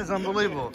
is unbelievable.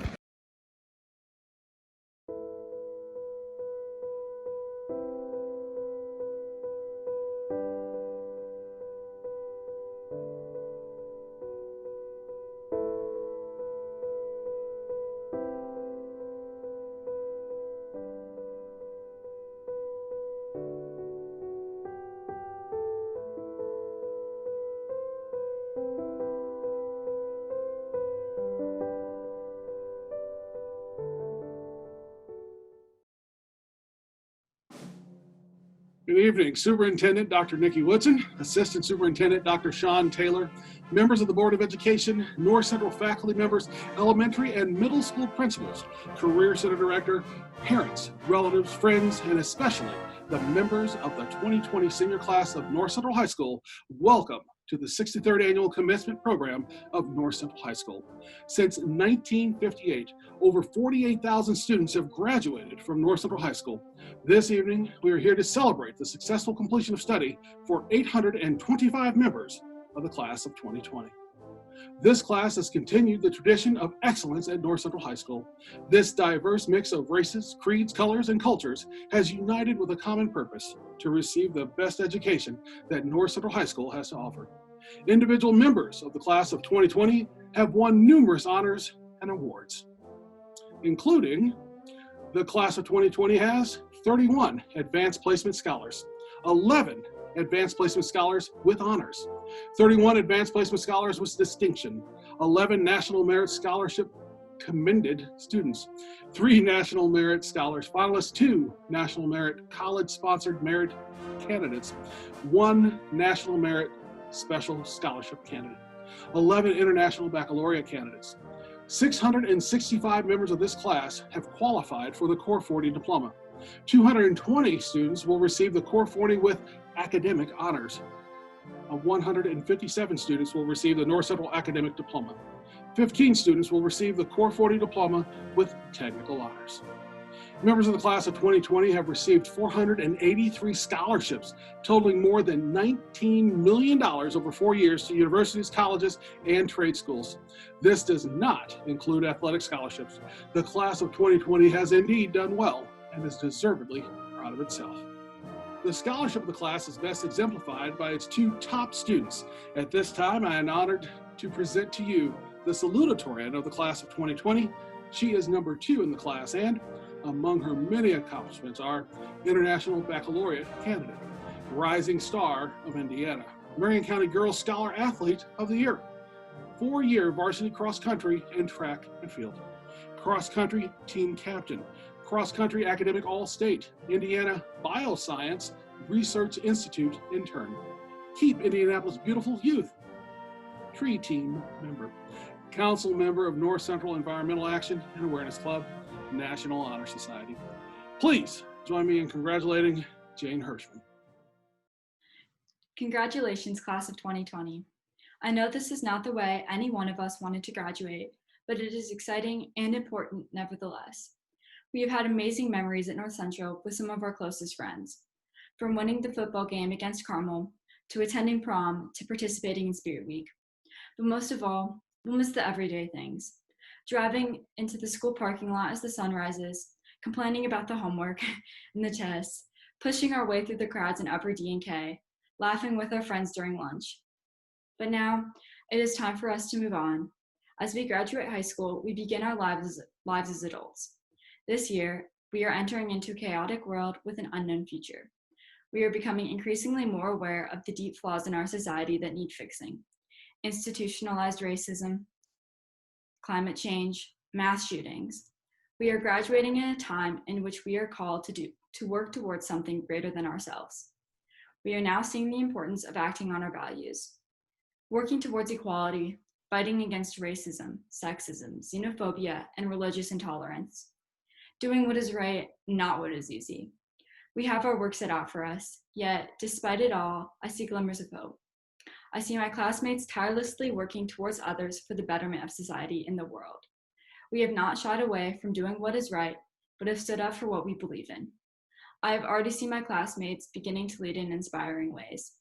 Good evening, Superintendent Dr. Nikki Woodson, Assistant Superintendent Dr. Sean Taylor, members of the Board of Education, North Central faculty members, elementary and middle school principals, Career Center Director, parents, relatives, friends, and especially the members of the 2020 senior class of North Central High School. Welcome to the 63rd Annual Commencement Program of North Central High School. Since 1958, over 48,000 students have graduated from North Central High School. This evening, we are here to celebrate the successful completion of study for 825 members of the class of 2020. This class has continued the tradition of excellence at North Central High School. This diverse mix of races, creeds, colors, and cultures has united with a common purpose to receive the best education that North Central High School has to offer. Individual members of the class of 2020 have won numerous honors and awards, including the class of 2020 has 31 Advanced Placement Scholars, 11 Advanced Placement Scholars with honors, 31 Advanced Placement Scholars with distinction, 11 National Merit Scholarship commended students, 3 National Merit Scholars finalists, 2 National Merit College-sponsored merit candidates, 1 National Merit Special Scholarship candidate, 11 International Baccalaureate candidates. 665 members of this class have qualified for the Core 40 diploma. 220 students will receive the Core 40 with academic honors. 157 students will receive the North Central Academic Diploma. 15 students will receive the Core 40 diploma with technical honors. Members of the class of 2020 have received 483 scholarships, totaling more than $19 million over 4 years to universities, colleges, and trade schools. This does not include athletic scholarships. The class of 2020 has indeed done well and is deservedly proud of itself. The scholarship of the class is best exemplified by its 2 top students. At this time, I am honored to present to you the salutatorian of the class of 2020. She is number 2 in the class, and among her many accomplishments are International Baccalaureate candidate, Rising Star of Indiana, Marion County Girls Scholar Athlete of the Year, 4-year varsity cross country and track and field, cross country team captain, cross country academic all-state, Indiana Bioscience Research Institute intern, Keep Indianapolis Beautiful Youth, tree team member, council member of North Central Environmental Action and Awareness Club, National Honor Society. Please join me in congratulating Jane Hirschman. Congratulations, class of 2020. I know this is not the way any one of us wanted to graduate, but it is exciting and important nevertheless. We have had amazing memories at North Central with some of our closest friends, from winning the football game against Carmel, to attending prom, to participating in Spirit Week. But most of all, we'll miss the everyday things. Driving into the school parking lot as the sun rises, complaining about the homework and the tests, pushing our way through the crowds in upper D and K, laughing with our friends during lunch. But now, it is time for us to move on. As we graduate high school, we begin our lives as adults. This year, we are entering into a chaotic world with an unknown future. We are becoming increasingly more aware of the deep flaws in our society that need fixing. Institutionalized racism, climate change, mass shootings. We are graduating in a time in which we are called to work towards something greater than ourselves. We are now seeing the importance of acting on our values, working towards equality, fighting against racism, sexism, xenophobia, and religious intolerance. Doing what is right, not what is easy. We have our work set out for us, yet, despite it all, I see glimmers of hope. I see my classmates tirelessly working towards others for the betterment of society and the world. We have not shied away from doing what is right, but have stood up for what we believe in. I have already seen my classmates beginning to lead in inspiring ways.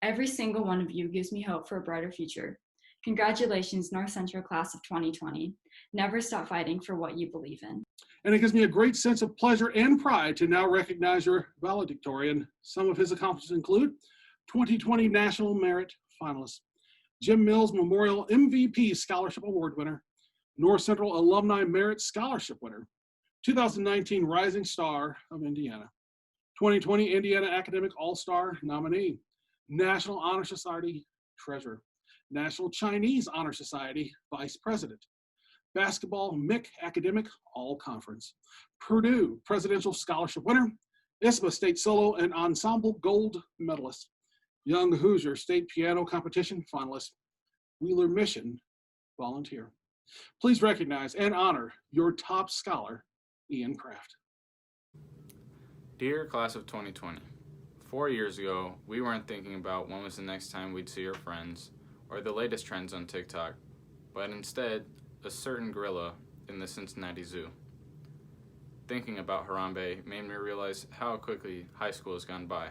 Every single one of you gives me hope for a brighter future. Congratulations, North Central Class of 2020. Never stop fighting for what you believe in. And it gives me a great sense of pleasure and pride to now recognize your valedictorian. Some of his accomplishments include 2020 National Merit Finalist, Jim Mills Memorial MVP Scholarship Award winner, North Central Alumni Merit Scholarship winner, 2019 Rising Star of Indiana, 2020 Indiana Academic All-Star nominee, National Honor Society Treasurer, National Chinese Honor Society Vice President, Basketball MIC Academic All-Conference, Purdue Presidential Scholarship winner, ISBA State Solo and Ensemble Gold Medalist, Young Hoosier State Piano Competition finalist, Wheeler Mission volunteer. Please recognize and honor your top scholar, Ian Kraft. Dear Class of 2020, 4 years ago, we weren't thinking about when was the next time we'd see our friends or the latest trends on TikTok, but instead, a certain gorilla in the Cincinnati Zoo. Thinking about Harambe made me realize how quickly high school has gone by.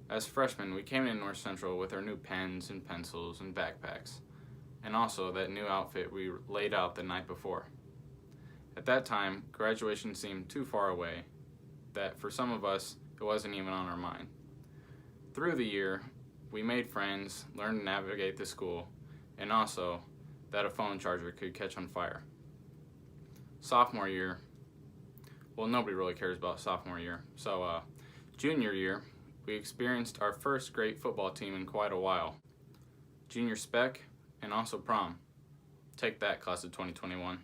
As freshmen, we came in North Central with our new pens and pencils and backpacks, and also that new outfit we laid out the night before. At that time, graduation seemed too far away, that for some of us, it wasn't even on our mind. Through the year, we made friends, learned to navigate the school, and also that a phone charger could catch on fire. Sophomore year, well, nobody really cares about sophomore year, so junior year, we experienced our first great football team in quite a while. Junior spec, and also prom. Take that, Class of 2021.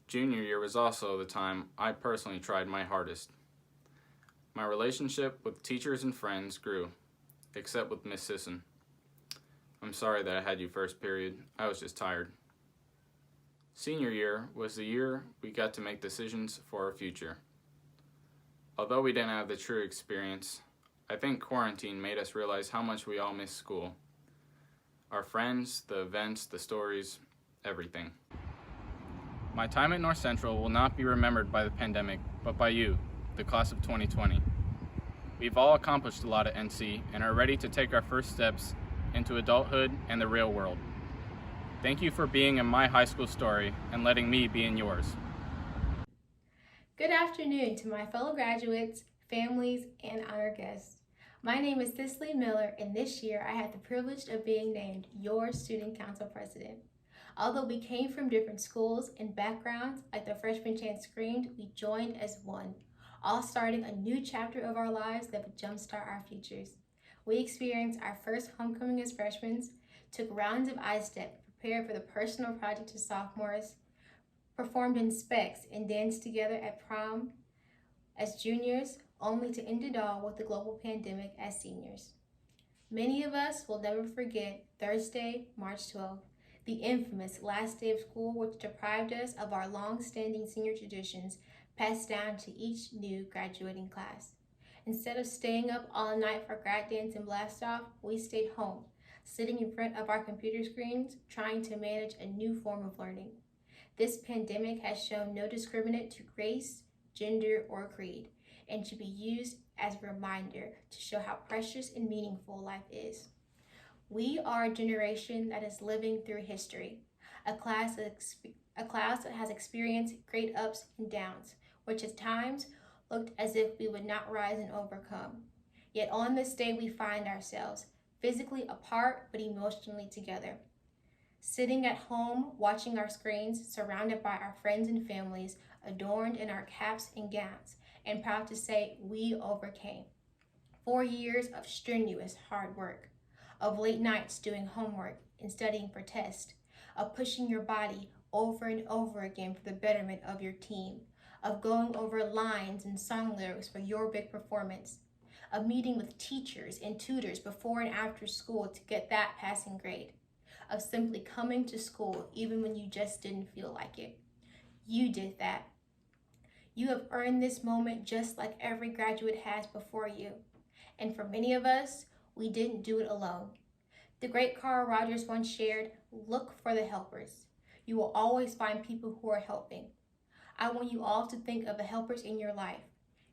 Junior year was also the time I personally tried my hardest. My relationship with teachers and friends grew, except with Miss Sisson. I'm sorry that I had you first period, I was just tired. Senior year was the year we got to make decisions for our future. Although we didn't have the true experience, I think quarantine made us realize how much we all miss school. Our friends, the events, the stories, everything. My time at North Central will not be remembered by the pandemic, but by you, the Class of 2020. We've all accomplished a lot at NC and are ready to take our first steps into adulthood and the real world. Thank you for being in my high school story and letting me be in yours. Good afternoon to my fellow graduates, families, and honored guests. My name is Cicely Miller, and this year I had the privilege of being named your Student Council President. Although we came from different schools and backgrounds, like the freshman chant screamed, we joined as one, all starting a new chapter of our lives that would jumpstart our futures. We experienced our first homecoming as freshmen, took rounds of I-Step, prepared for the personal project as sophomores, performed in specs, and danced together at prom as juniors, only to end it all with the global pandemic as seniors. Many of us will never forget Thursday, March 12th, the infamous last day of school, which deprived us of our long-standing senior traditions passed down to each new graduating class. Instead of staying up all night for grad dance and blast off, we stayed home, sitting in front of our computer screens, trying to manage a new form of learning. This pandemic has shown no discriminate to race, gender, or creed, and should be used as a reminder to show how precious and meaningful life is. We are a generation that is living through history, a class that has experienced great ups and downs, which at times looked as if we would not rise and overcome. Yet on this day we find ourselves physically apart but emotionally together. Sitting at home, watching our screens, surrounded by our friends and families, adorned in our caps and gowns, and proud to say we overcame. 4 years of strenuous hard work, of late nights doing homework and studying for tests, of pushing your body over and over again for the betterment of your team, of going over lines and song lyrics for your big performance, of meeting with teachers and tutors before and after school to get that passing grade, of simply coming to school even when you just didn't feel like it. You did that. You have earned this moment just like every graduate has before you. And for many of us, we didn't do it alone. The great Carl Rogers once shared, "Look for the helpers. You will always find people who are helping." I want you all to think of the helpers in your life,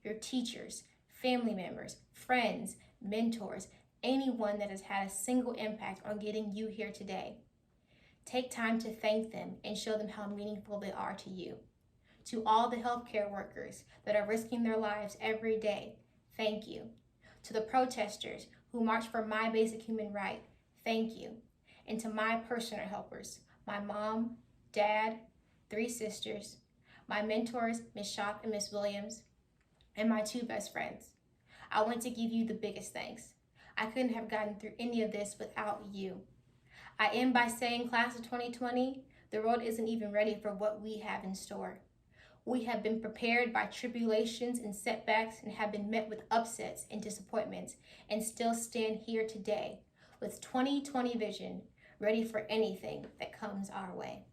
your teachers, family members, friends, mentors, anyone that has had a single impact on getting you here today. Take time to thank them and show them how meaningful they are to you. To all the healthcare workers that are risking their lives every day, thank you. To the protesters who march for my basic human right, thank you. And to my personal helpers, my mom, dad, 3 sisters, my mentors, Ms. Shop and Ms. Williams, and my 2 best friends, I want to give you the biggest thanks. I couldn't have gotten through any of this without you. I end by saying, class of 2020, the world isn't even ready for what we have in store. We have been prepared by tribulations and setbacks and have been met with upsets and disappointments and still stand here today with 2020 vision, ready for anything that comes our way.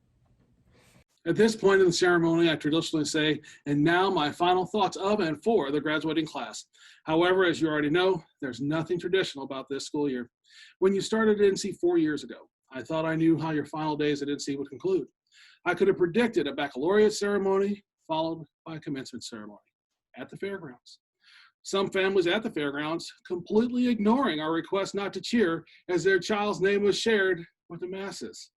At this point in the ceremony, I traditionally say, and now my final thoughts of and for the graduating class. However, as you already know, there's nothing traditional about this school year. When you started at NC 4 years ago, I thought I knew how your final days at NC would conclude. I could have predicted a baccalaureate ceremony followed by a commencement ceremony at the fairgrounds. Some families at the fairgrounds completely ignoring our request not to cheer as their child's name was shared with the masses.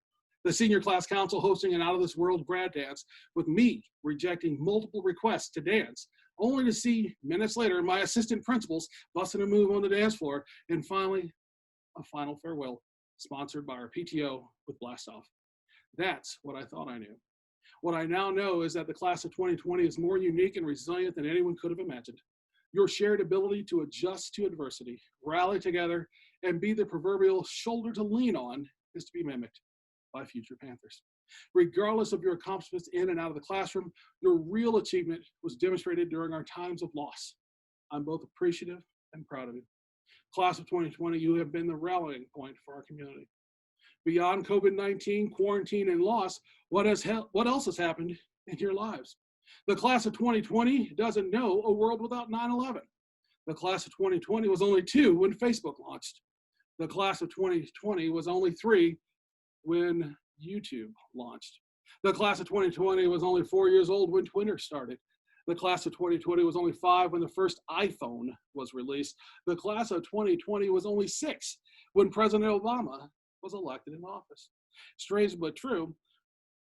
The senior class council hosting an out-of-this-world grad dance with me rejecting multiple requests to dance, only to see minutes later my assistant principals busting a move on the dance floor, and finally, a final farewell sponsored by our PTO with Blast Off. That's what I thought I knew. What I now know is that the class of 2020 is more unique and resilient than anyone could have imagined. Your shared ability to adjust to adversity, rally together, and be the proverbial shoulder to lean on is to be mimicked by future Panthers. Regardless of your accomplishments in and out of the classroom, your real achievement was demonstrated during our times of loss. I'm both appreciative and proud of you. Class of 2020, you have been the rallying point for our community. Beyond COVID-19, quarantine, and loss, what else has happened in your lives? The class of 2020 doesn't know a world without 9/11. The class of 2020 was only 2 when Facebook launched. The class of 2020 was only 3 when YouTube launched. The class of 2020 was only 4 years old when Twitter started. The class of 2020 was only 5 when the first iPhone was released. The class of 2020 was only 6 when President Obama was elected in office. Strange but true,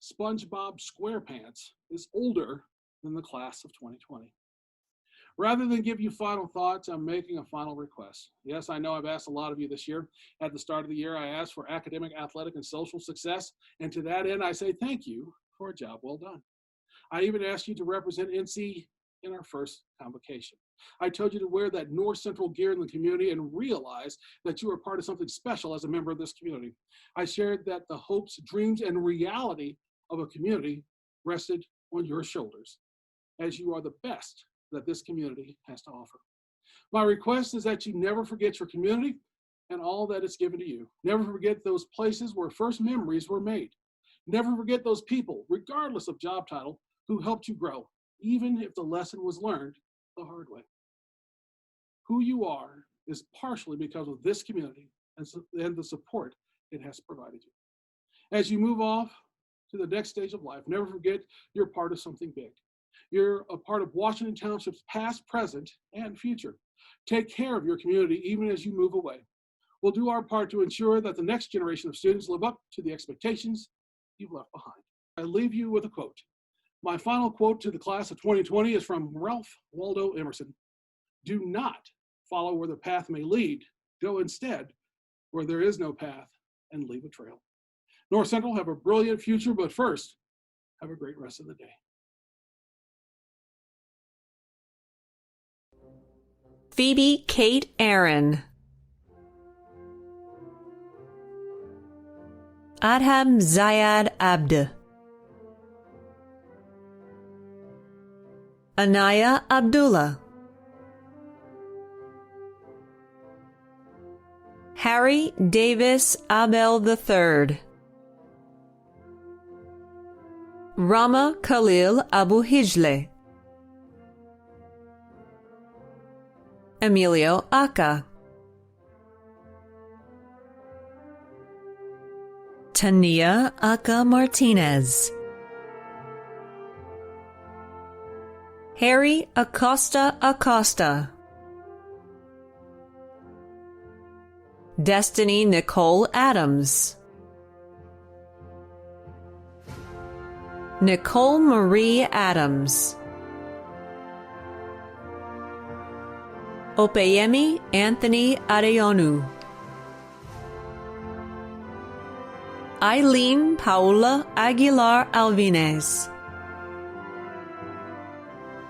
SpongeBob SquarePants is older than the class of 2020. Rather than give you final thoughts, I'm making a final request. Yes, I know I've asked a lot of you this year. At the start of the year, I asked for academic, athletic, and social success. And to that end, I say thank you for a job well done. I even asked you to represent NC in our first convocation. I told you to wear that North Central gear in the community and realize that you are part of something special as a member of this community. I shared that the hopes, dreams, and reality of a community rested on your shoulders, as you are the best that this community has to offer. My request is that you never forget your community and all that it's given to you. Never forget those places where first memories were made. Never forget those people, regardless of job title, who helped you grow, even if the lesson was learned the hard way. Who you are is partially because of this community and the support it has provided you. As you move off to the next stage of life, never forget you're part of something big. You're a part of Washington Township's past, present, and future. Take care of your community even as you move away. We'll do our part to ensure that the next generation of students live up to the expectations you've left behind. I leave you with a quote. My final quote to the class of 2020 is from Ralph Waldo Emerson. Do not follow where the path may lead. Go instead where there is no path and leave a trail. North Central, have a brilliant future, but first, have a great rest of the day. Phoebe Kate Aaron. Adham Zayad Abd. Anaya Abdullah. Harry Davis Abel III. Rama Khalil Abu Hijle. Emilio Aka. Tania Aka Martinez. Harry Acosta Acosta. Destiny Nicole Adams. Nicole Marie Adams. Opeyemi Anthony Adeonu. Eileen Paula Aguilar Alvinez.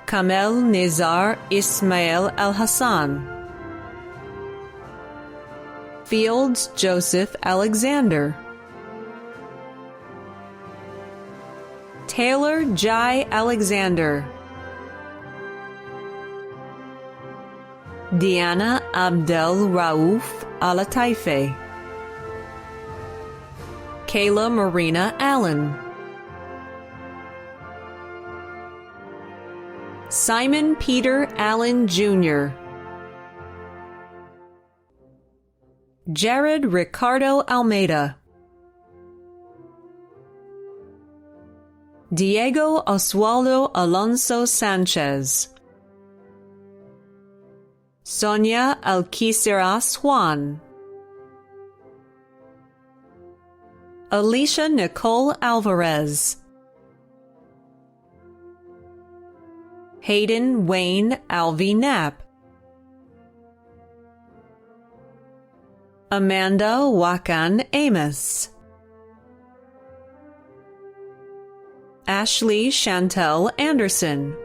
Kamel Nizar Ismail Al-Hassan. Fields Joseph Alexander. Taylor Jai Alexander. Diana Abdel Raouf Alataife. Kayla Marina Allen. Simon Peter Allen Jr. Jared Ricardo Almeida. Diego Oswaldo Alonso Sanchez. Sonia Alquiciras Juan. Alicia Nicole Alvarez. Hayden Wayne Alvey Knapp. Amanda Wakan Amos. Ashley Chantel Anderson.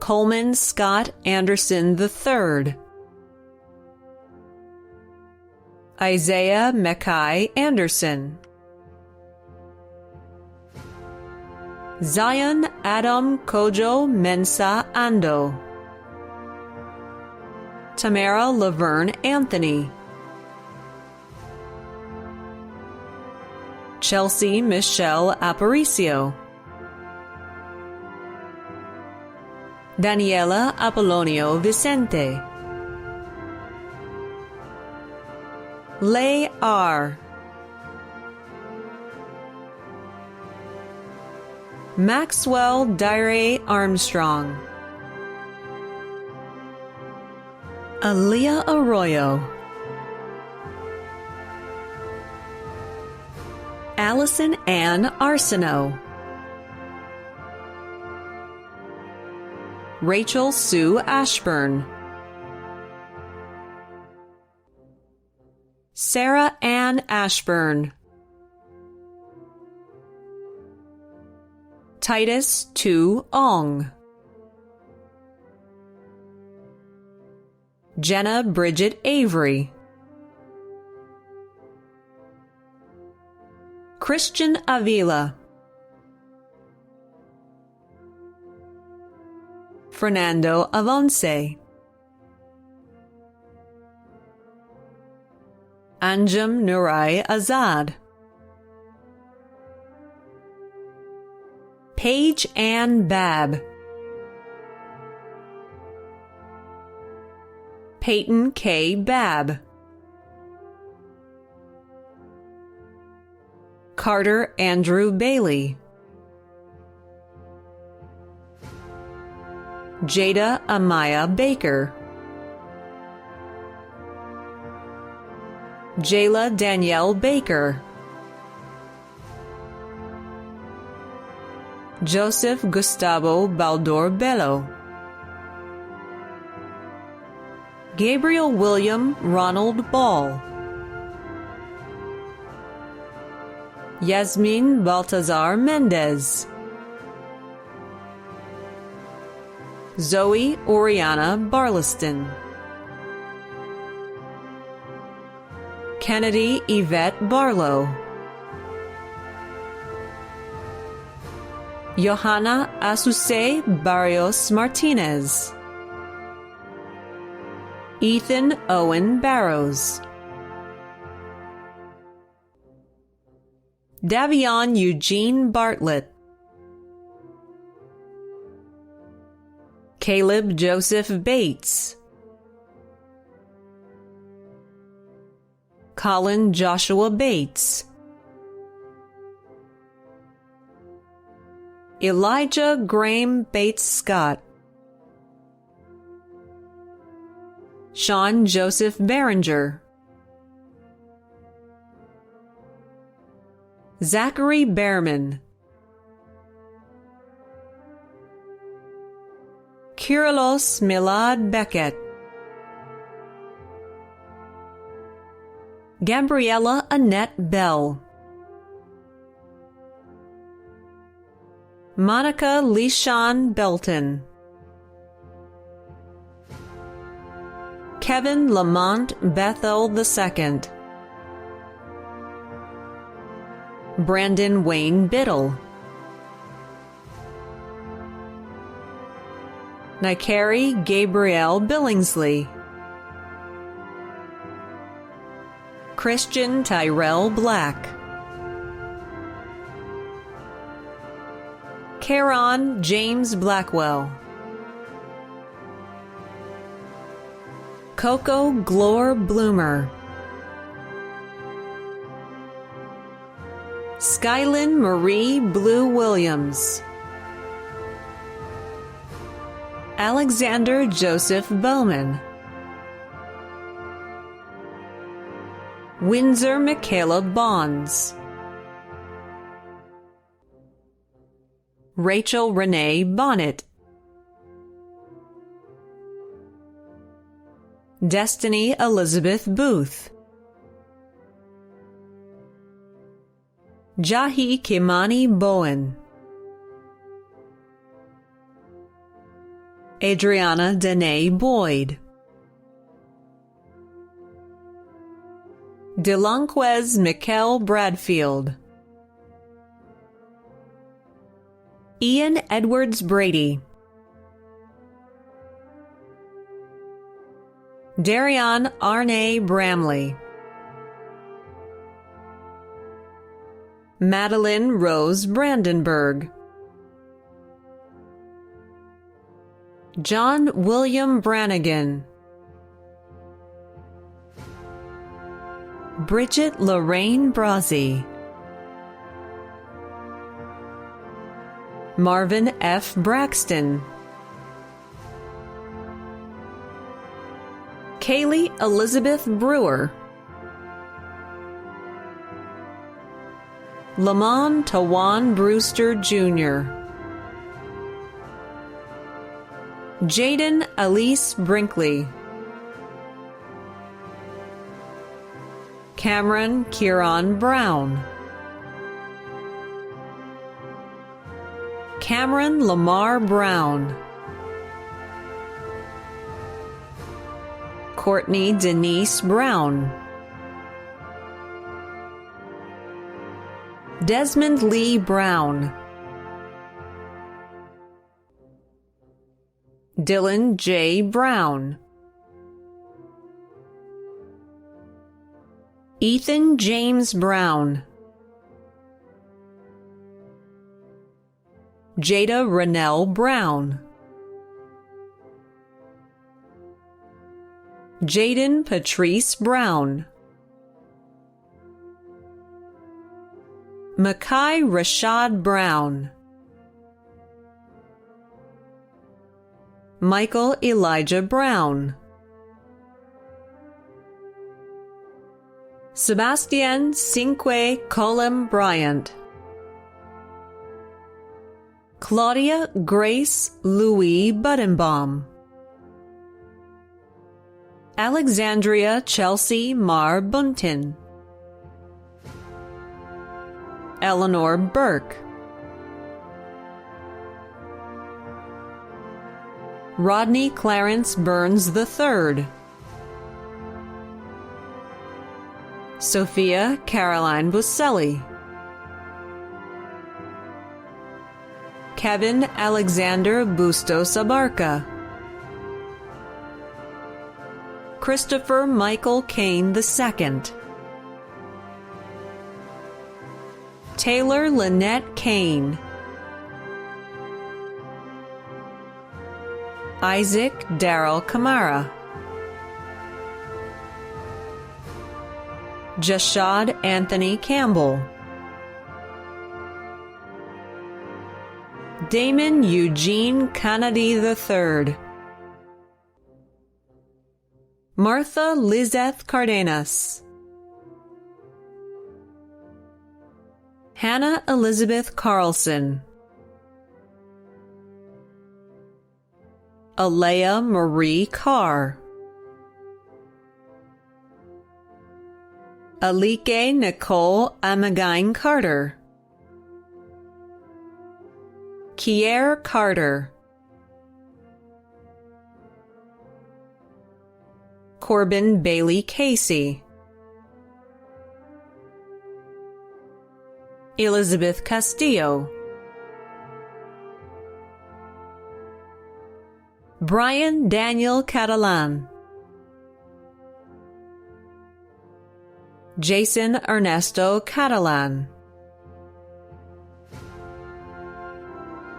Coleman Scott Anderson III. Isaiah Mackay Anderson. Zion Adam Kojo Mensa Ando. Tamara Laverne Anthony. Chelsea Michelle Aparicio. Daniela Apollonio Vicente. Lay R. Maxwell Dire Armstrong. Aaliyah Arroyo. Allison Ann Arsenault. Rachel Sue Ashburn. Sarah Ann Ashburn. Titus Tu Ong. Jenna Bridget Avery. Christian Avila. Fernando Avonce. Anjum Nurai Azad. Paige Ann Babb. Peyton K. Babb. Carter Andrew Bailey. Jada Amaya Baker. Jayla Danielle Baker. Joseph Gustavo Baldor Bello. Gabriel William Ronald Ball. Yasmin Baltazar Mendez. Zoe Oriana Barliston. Kennedy Yvette Barlow. Johanna Asuse Barrios Martinez. Ethan Owen Barrows. Davion Eugene Bartlett. Caleb Joseph Bates. Colin Joshua Bates. Elijah Graham Bates Scott. Sean Joseph Behringer, Zachary Behrman, Kyrilos Milad Beckett, Gabriella Annette Bell, Monica Lishan Belton, Kevin Lamont Bethel II, Brandon Wayne Biddle, Nikari Gabrielle Billingsley, Christian Tyrell Black, Caron James Blackwell, Coco Glore Bloomer, Skylin Marie Blue Williams, Alexander Joseph Bowman, Windsor Michaela Bonds, Rachel Renee Bonnet, Destiny Elizabeth Booth, Jahi Kimani Bowen, Adriana Danae Boyd, Delonquez Mikkel Bradfield, Ian Edwards Brady, Darion Arne Bramley, Madeline Rose Brandenburg, John William Brannigan, Bridget Lorraine Brazzi, Marvin F. Braxton, Kaylee Elizabeth Brewer, Lamont Tawan Brewster Jr., Jaden Elise Brinkley, Cameron Kieran Brown, Cameron Lamar Brown, Courtney Denise Brown, Desmond Lee Brown, Dylan J. Brown, Ethan James Brown, Jada Rennell Brown, Jaden Patrice Brown, Makai Rashad Brown, Michael Elijah Brown, Sebastian Cinque Colem Bryant, Claudia Grace Louis Budenbaum, Alexandria Chelsea Mar Buntin, Eleanor Burke, Rodney Clarence Burns III, Sophia Caroline Buscelli, Kevin Alexander Bustos Abarca, Christopher Michael Kane II, Taylor Lynette Kane, Isaac Darrell Kamara, Jashad Anthony Campbell, Damon Eugene Kennedy III, Martha Lizeth Cardenas. Hannah Elizabeth Carlson. Alea Marie Carr. Alike Nicole Amagain Carter. Kier Carter. Corbin Bailey Casey. Elizabeth Castillo. Brian Daniel Catalan. Jason Ernesto Catalan.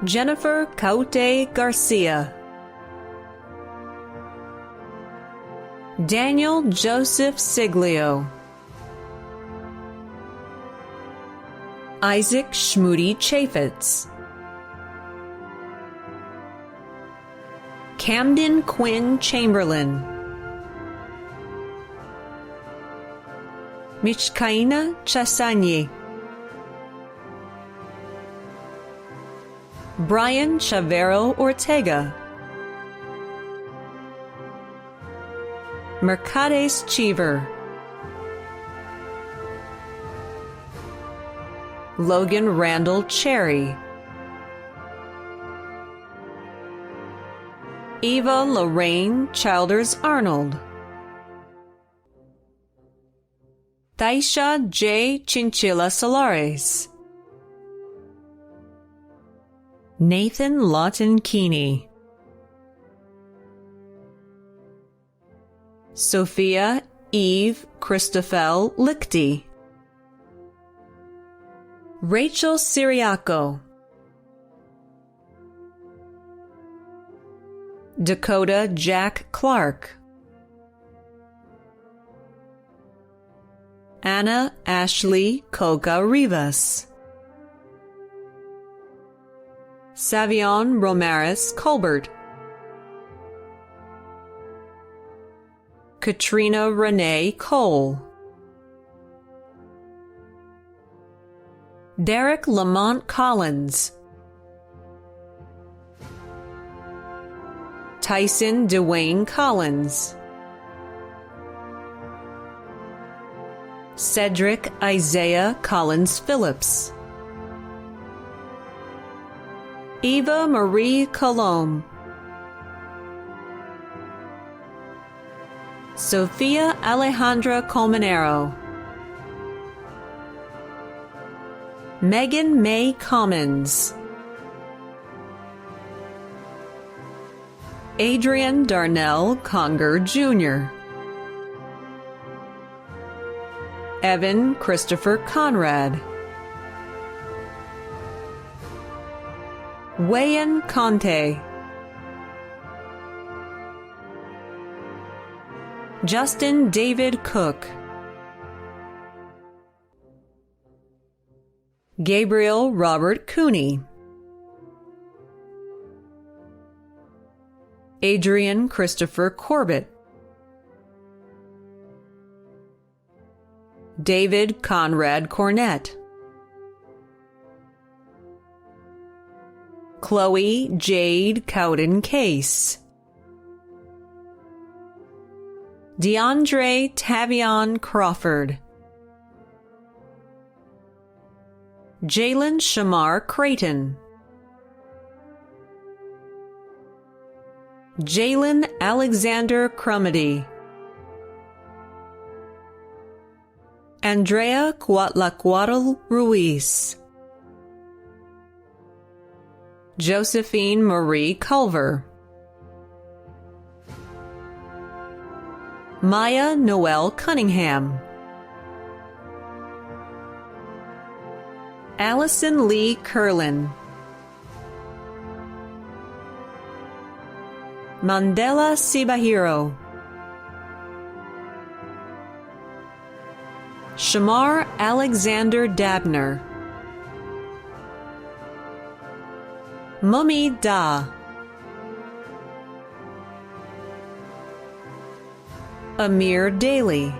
Jennifer Caute Garcia. Daniel Joseph Siglio. Isaac Schmoody Chaffetz. Camden Quinn Chamberlain. Michkaina Chasagny. Brian Chavero Ortega. Mercades Cheever. Logan Randall Cherry. Eva Lorraine Childers Arnold. Thaisha J. Chinchilla Solares. Nathan Lawton Keeney. Sophia Eve Christophel Lichty. Rachel Siriaco. Dakota Jack Clark. Anna Ashley Coca Rivas. Savion Romaris Colbert. Katrina Renee Cole. Derek Lamont Collins. Tyson Dwayne Collins. Cedric Isaiah Collins Phillips. Eva Marie Colombe. Sophia Alejandra Colmenero. Megan May Commons. Adrian Darnell Conger Jr. Evan Christopher Conrad. Wayan Conte. Justin David Cook. Gabriel Robert Cooney. Adrian Christopher Corbett. David Conrad Cornett. Chloe Jade Cowden Case. DeAndre Tavion Crawford. Jalen Shamar Creighton. Jalen Alexander Crumedy. Andrea Cuatlacuatl Ruiz. Josephine Marie Culver. Maya Noel Cunningham. Allison Lee Curlin. Mandela Sibahiro. Shamar Alexander Dabner. Mummy Da. Amir Daly,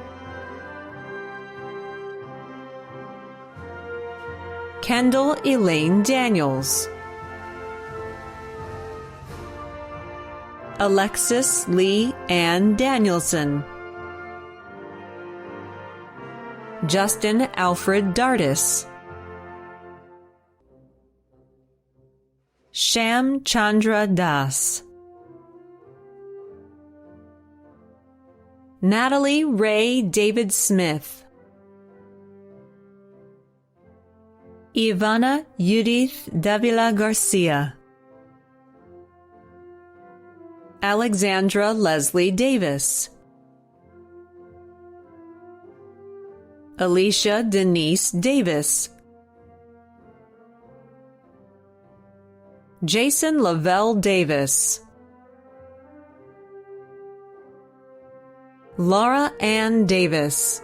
Kendall Elaine Daniels, Alexis Lee Ann Danielson, Justin Alfred Dardis, Sham Chandra Das, Natalie Ray David Smith, Ivana Judith Davila Garcia, Alexandra Leslie Davis, Alicia Denise Davis, Jason Lavelle Davis, Laura Ann Davis,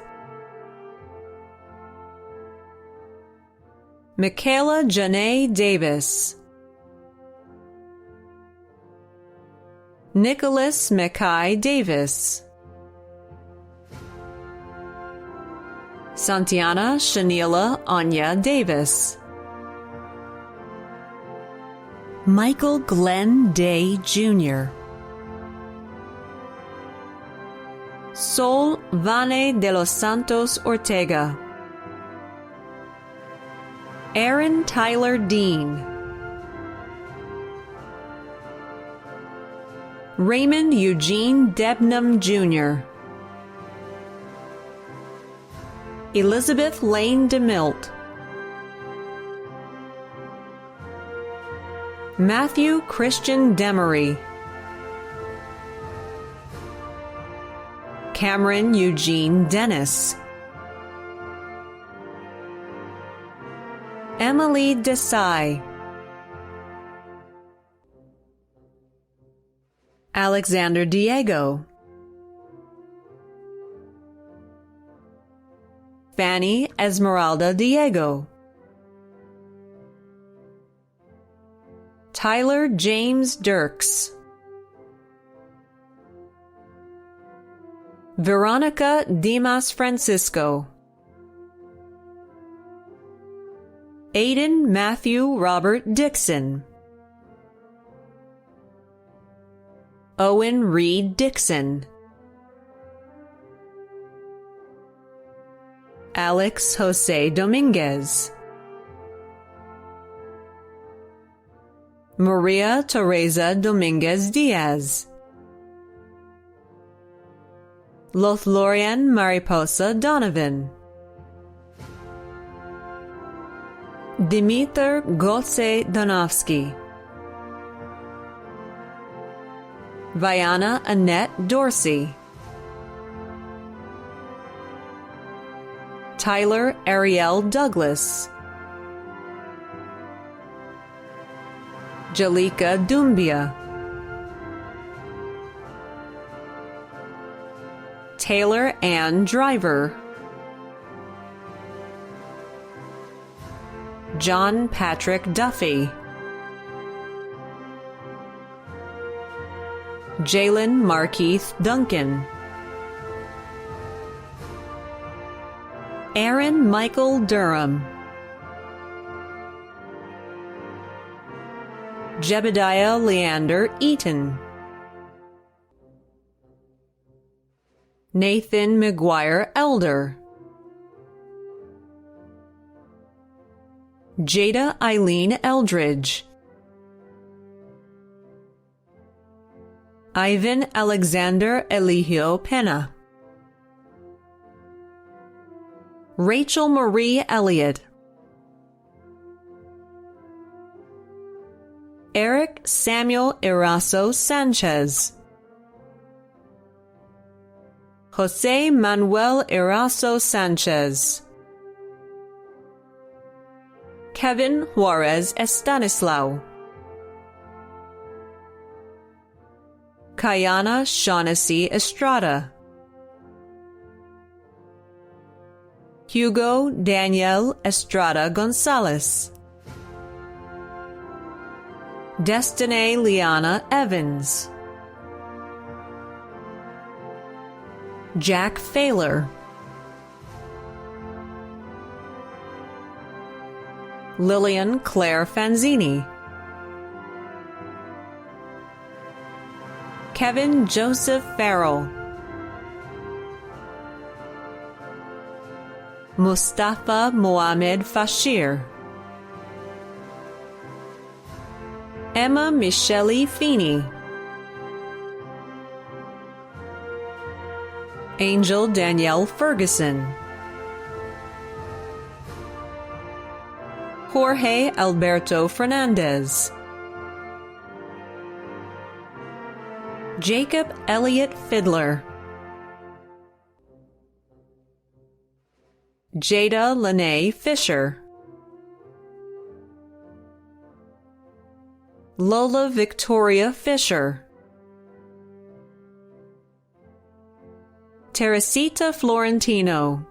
Michaela Janae Davis, Nicholas Mackay Davis, Santiana Shanila Anya Davis, Michael Glenn Day Jr., Sol Vane de los Santos Ortega, Aaron Tyler Dean, Raymond Eugene Debnam Jr., Elizabeth Lane DeMilt, Matthew Christian Demery, Cameron Eugene Dennis, Emily Desai, Alexander Diego, Fanny Esmeralda Diego, Tyler James Dirks, Veronica Dimas Francisco, Aiden Matthew Robert Dixon, Owen Reed Dixon, Alex Jose Dominguez, Maria Teresa Dominguez Diaz, Lothlorian Mariposa Donovan, Dimitar Gotse Donovsky, Viana Annette Dorsey, Tyler Ariel Douglas, Jalika Dumbia, Taylor Ann Driver, John Patrick Duffy, Jalen Markeith Duncan, Aaron Michael Durham, Jebediah Leander Eaton, Nathan McGuire Elder, Jada Eileen Eldridge, Ivan Alexander Eligio Pena, Rachel Marie Elliott, Eric Samuel Eraso Sanchez, Jose Manuel Eraso Sanchez, Kevin Juarez Estanislao, Kayana Shaughnessy Estrada, Hugo Daniel Estrada Gonzalez, Destiny Liana Evans, Jack Failer, Lillian Claire Fanzini, Kevin Joseph Farrell, Mustafa Mohamed Fashir, Emma Michele Feeney, Angel Danielle Ferguson, Jorge Alberto Fernandez, Jacob Elliott Fiddler, Jada Lene Fisher, Lola Victoria Fisher, Teresita Florentino,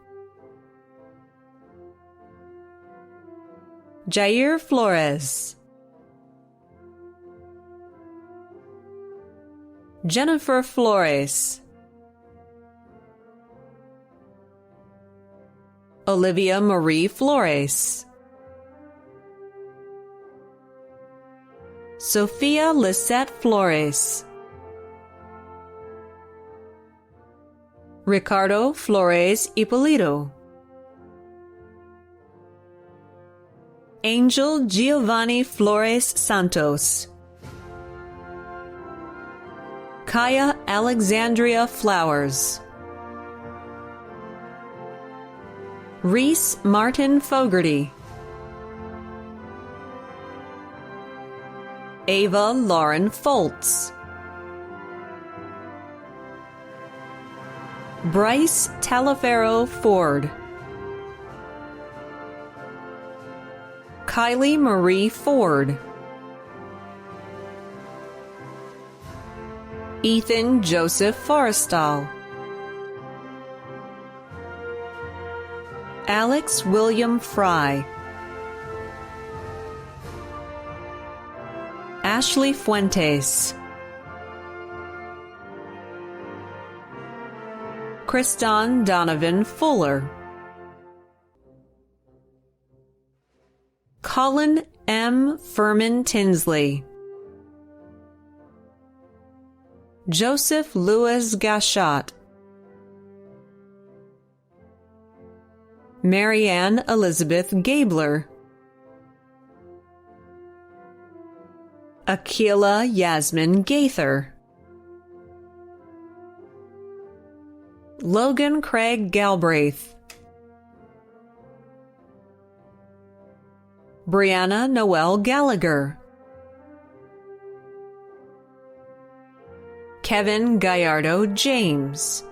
Jair Flores, Jennifer Flores, Olivia Marie Flores, Sophia Lisette Flores, Ricardo Flores Ippolito, Angel Giovanni Flores Santos, Kaya Alexandria Flowers, Reese Martin Fogarty, Ava Lauren Foltz, Bryce Talaferro Ford, Kylie Marie Ford, Ethan Joseph Forrestal, Alex William Fry, Ashley Fuentes, Kriston Donovan Fuller, Colin M. Furman Tinsley, Joseph Louis Gachat, Marianne Elizabeth Gabler, Akila Yasmin Gaither, Logan Craig Galbraith, Brianna Noel Gallagher, Kevin Gallardo James,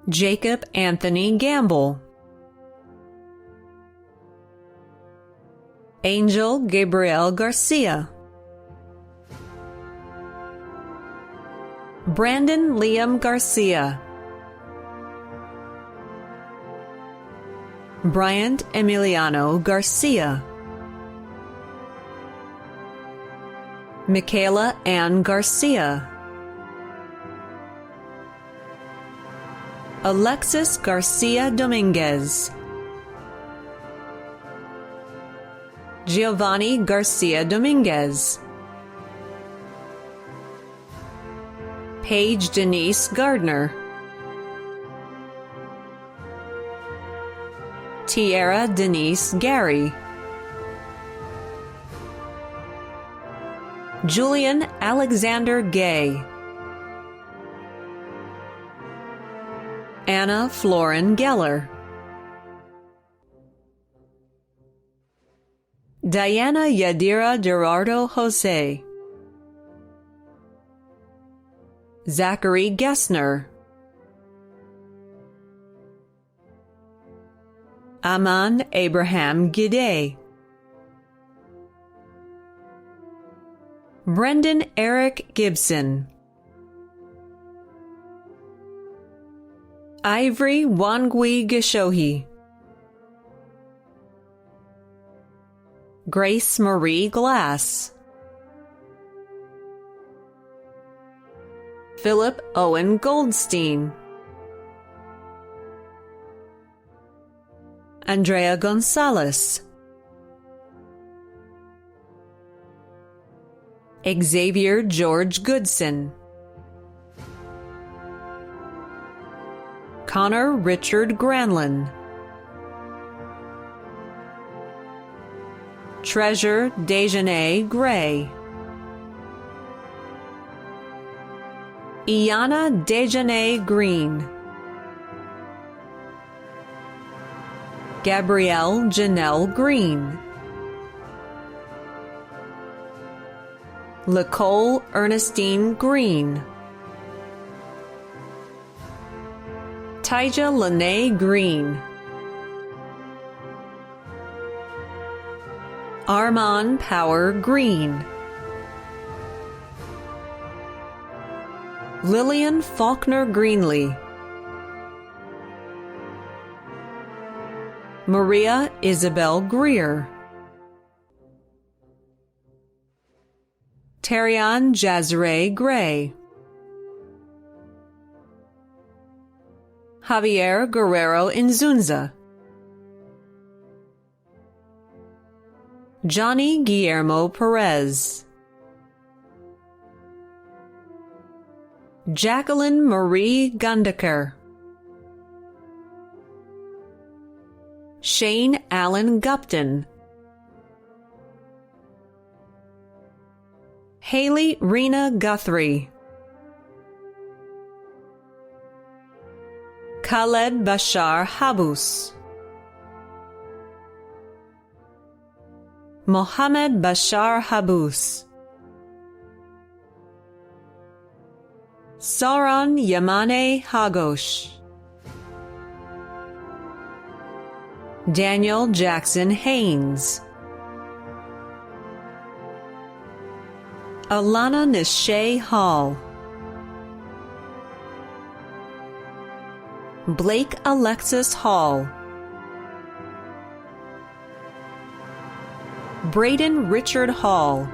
Jacob Anthony Gamble, Angel Gabriel Garcia, Brandon Liam Garcia, Bryant Emiliano Garcia, Michaela Ann Garcia, Alexis Garcia Dominguez, Giovanni Garcia Dominguez, Paige Denise Gardner, Tierra Denise Gary, Julian Alexander Gay, Anna Florin Geller, Diana Yadira Gerardo Jose, Zachary Gessner, Aman Abraham Gide, Brendan Eric Gibson, Ivory Wangui Gishohi, Grace Marie Glass, Philip Owen Goldstein, Andrea Gonzalez, Xavier George Goodson, Connor Richard Granlin, Treasure Dejanay Gray, Iana Dejanay Green, Gabrielle Janelle Green, Nicole Ernestine Green, Tyja Lene Green, Armand Power Green, Lillian Faulkner Greenlee, Maria Isabel Greer, Terrion Jazare Gray, Javier Guerrero Inzunza, Johnny Guillermo Perez, Jacqueline Marie Gundaker, Shane Allen Gupton, Haley Rena Guthrie, Khaled Bashar Habus, Mohammed Bashar Habus, Sauron Yamane Hagosh, Daniel Jackson Haynes, Alana Nishay Hall, Blake Alexis Hall, Braden Richard Hall,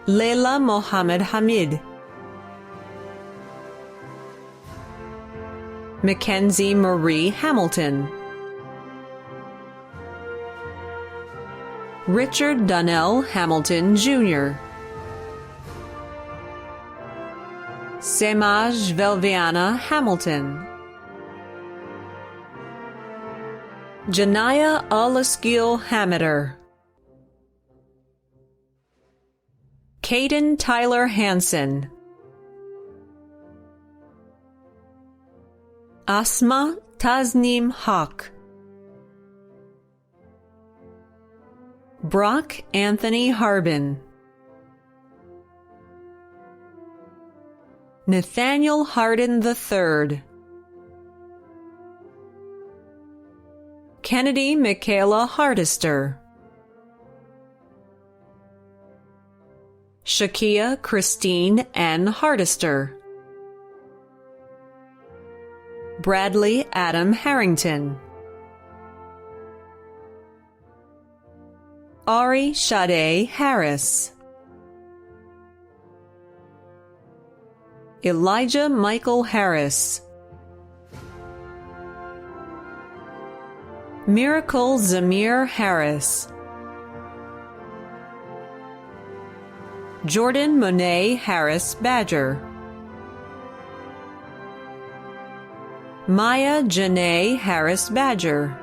Leila Mohammed Hamid, Mackenzie Marie Hamilton, Richard Donnell Hamilton Jr., Semaj Velviana Hamilton, Janaya Alaskil Hamiter, Caden Tyler Hansen, Asma Tasnim Haq, Brock Anthony Harbin, Nathaniel Hardin III, Kennedy Michaela Hardister, Shakia Christine N. Hardister, Bradley Adam Harrington, Ari Sade Harris, Elijah Michael Harris, Miracle Zamir Harris, Jordan Monet Harris Badger, Maya Janae Harris Badger,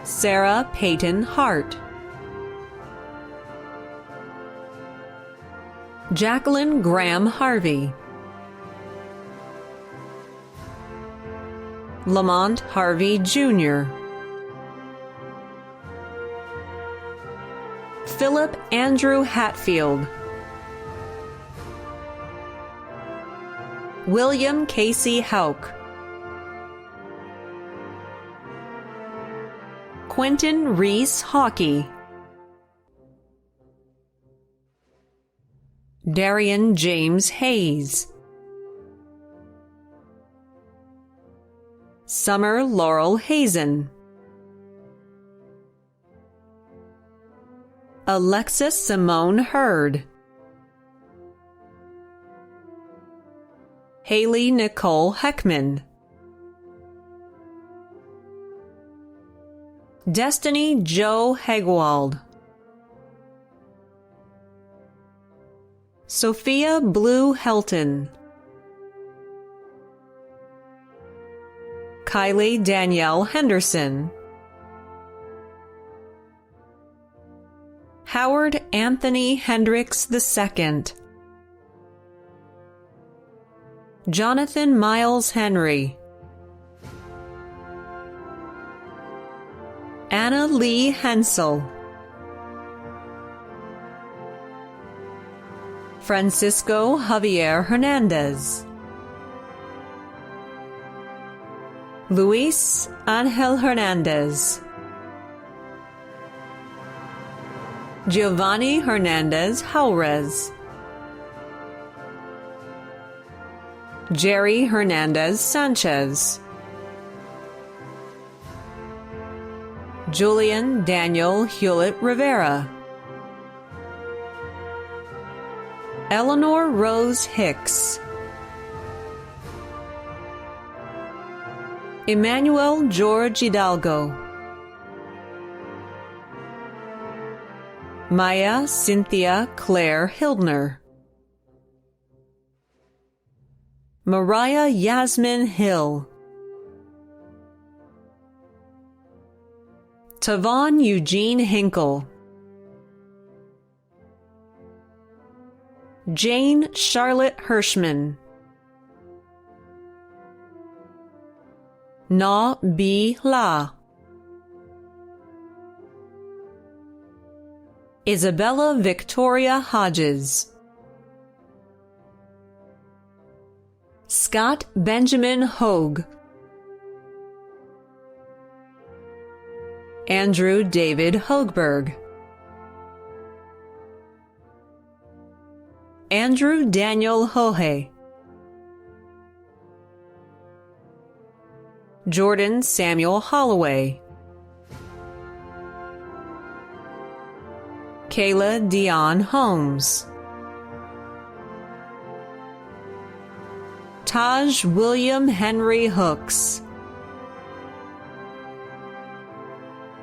Sarah Peyton Hart, Jacqueline Graham Harvey, Lamont Harvey Jr., Philip Andrew Hatfield, William Casey Hauk, Quentin Reese Hockey, Darian James Hayes, Summer Laurel Hazen, Alexis Simone Hurd. Haley Nicole Heckman. Destiny Joe Hegwald. Sophia Blue Helton. Kylie Danielle Henderson. Howard Anthony Hendricks II. Jonathan Miles Henry. Anna Lee Hensel. Francisco Javier Hernandez. Luis Angel Hernandez. Giovanni Hernandez Jaurez. Jerry Hernandez Sanchez. Julian Daniel Hewlett Rivera. Eleanor Rose Hicks. Emmanuel George Hidalgo. Maya Cynthia Claire Hildner. Mariah Yasmin Hill. Tavon Eugene Hinkle. Jane Charlotte Hirschman. Na B. La. Isabella Victoria Hodges. Scott Benjamin Hogue. Andrew David Hoegberg. Andrew Daniel Hohe. Jordan Samuel Holloway. Kayla Dion Holmes. Taj William Henry Hooks.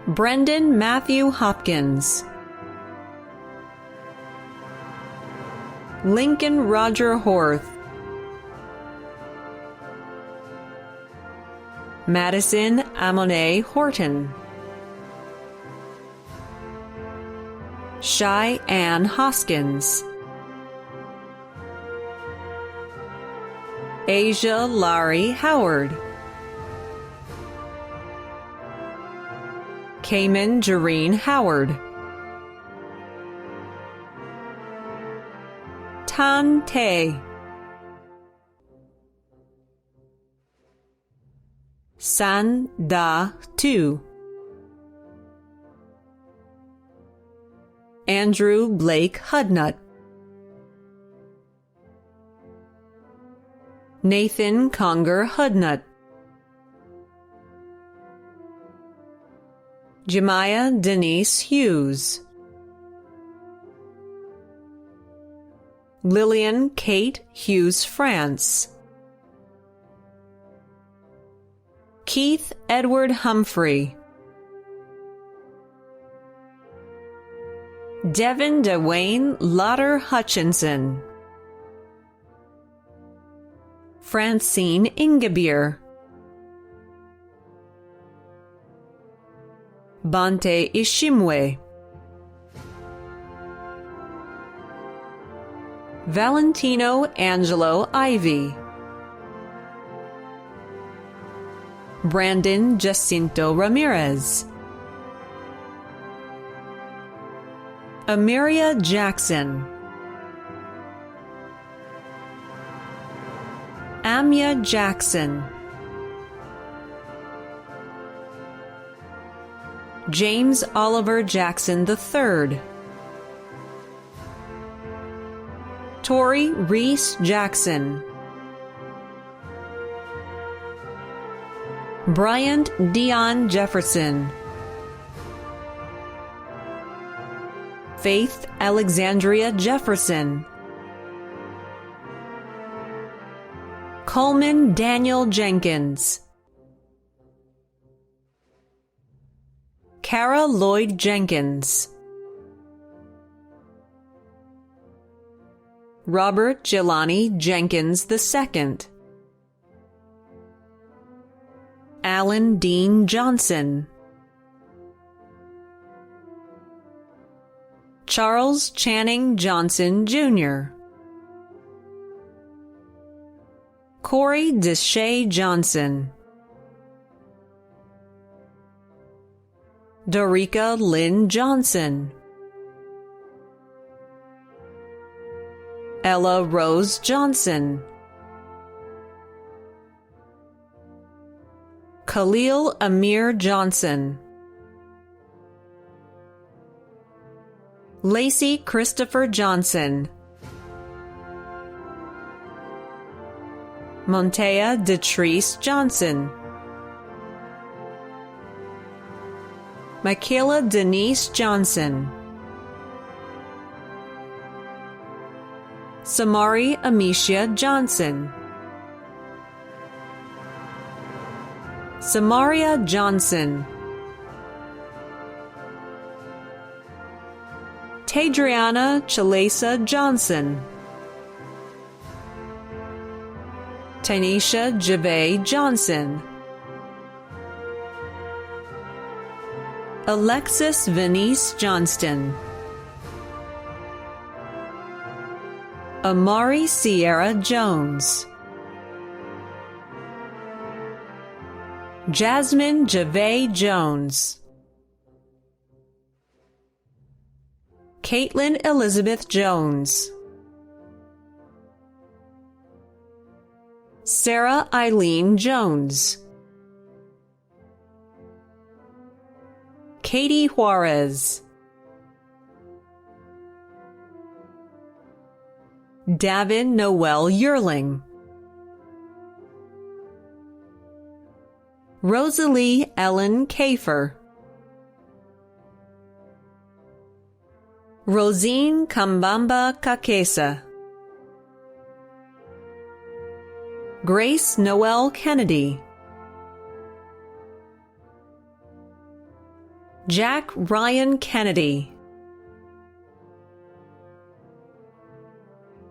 Brendan Matthew Hopkins. Lincoln Roger Horth. Madison Amone Horton. Shy Ann Hoskins. Asia Laurie Howard. Cayman Jareen Howard. Tan Tay. San Da Tu. Andrew Blake Hudnut. Nathan Conger Hudnut. Jemiah Denise Hughes. Lillian Kate Hughes France. Keith Edward Humphrey. Devin Dwayne Lauder Hutchinson. Francine Ingebier. Bante Ishimwe. Valentino Angelo Ivy. Brandon Jacinto Ramirez. Amiria Jackson. Amya Jackson. James Oliver Jackson III. Tori Reese Jackson. Bryant Dion Jefferson. Faith Alexandria Jefferson, Coleman Daniel Jenkins, Kara Lloyd Jenkins, Robert Jelani Jenkins II, Alan Dean Johnson, Charles Channing Johnson Jr., Corey Deshay Johnson, Dorica Lynn Johnson, Ella Rose Johnson, Khalil Amir Johnson, Lacey Christopher Johnson, Montea Detrice Johnson, Michaela Denise Johnson, Samari Amicia Johnson, Samaria Johnson, Tadriana Chalesa Johnson, Tanisha Javay Johnson, Alexis Venice Johnston, Amari Sierra Jones, Jasmine Javay Jones, Caitlin Elizabeth Jones, Sarah Eileen Jones, Katie Juarez, Davin Noel Yearling, Rosalie Ellen Kafer, Rosine Kambamba Kakesa, Grace Noel Kennedy, Jack Ryan Kennedy,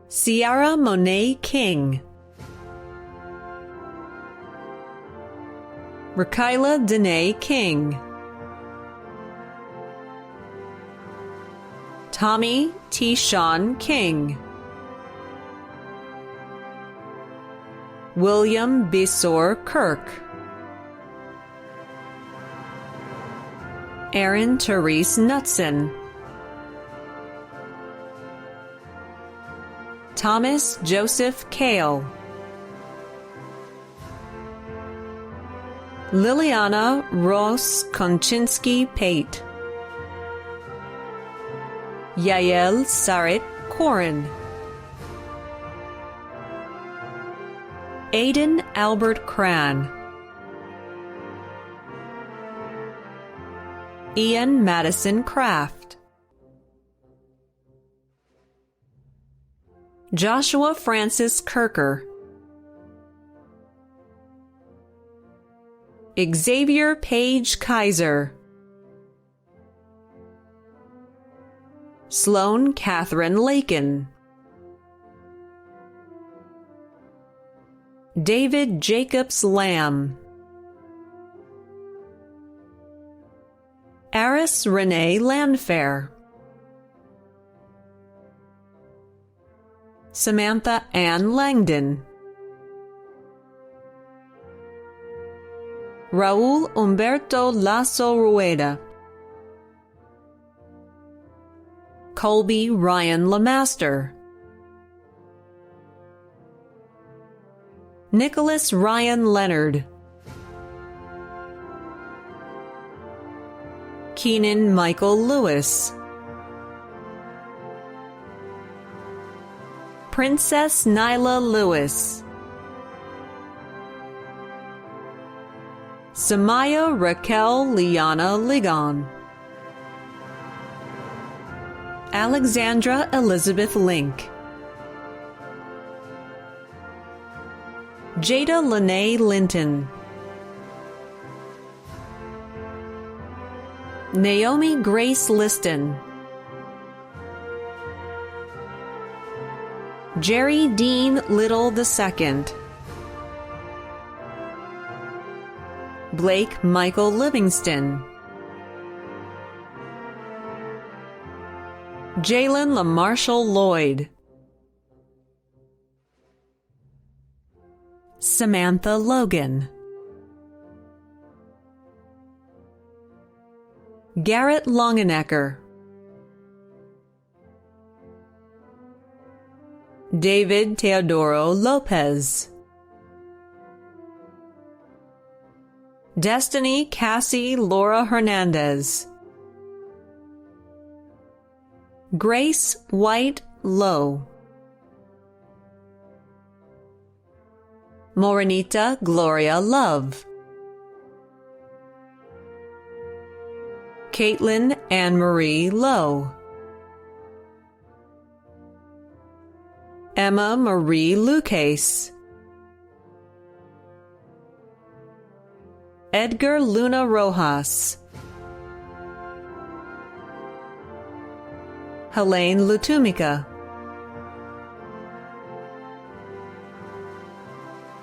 Ciara Monet King, Rakila Danae King, Tommy T. Sean King, William Bisor Kirk, Erin Therese Knutson, Thomas Joseph Kale, Liliana Ross Konchinsky Pate, Yael Sarit Koren, Aidan Albert Cran, Ian Madison Kraft, Joshua Francis Kirker, Xavier Page Kaiser, Sloan Catherine Lakin, David Jacobs Lamb, Aris Renee Landfair, Samantha Ann Langdon, Raul Humberto Lasso Rueda, Colby Ryan Lamaster, Nicholas Ryan Leonard, Keenan Michael Lewis, Princess Nyla Lewis, Samaya Raquel Liana Ligon, Alexandra Elizabeth Link, Jada Lene Linton, Naomi Grace Liston, Jerry Dean Little II, Blake Michael Livingston, Jalen LaMarshall Lloyd, Samantha Logan, Garrett Longenecker, David Teodoro Lopez, Destiny Cassie Laura Hernandez, Grace White Lowe, Morenita Gloria Love, Caitlin Anne Marie Lowe, Emma Marie Lucas, Edgar Luna Rojas, Helene Lutumica,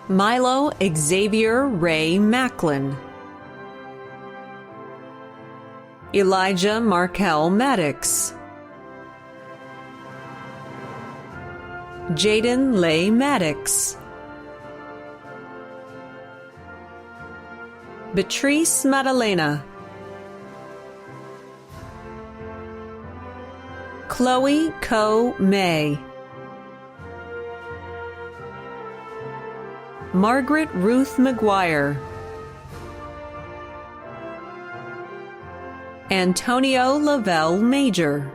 Milo Xavier Ray Macklin, Elijah Markel Maddox, Jaden Leigh Maddox, Beatrice Madalena, Chloe Coe May, Margaret Ruth McGuire, Antonio Lavelle Major,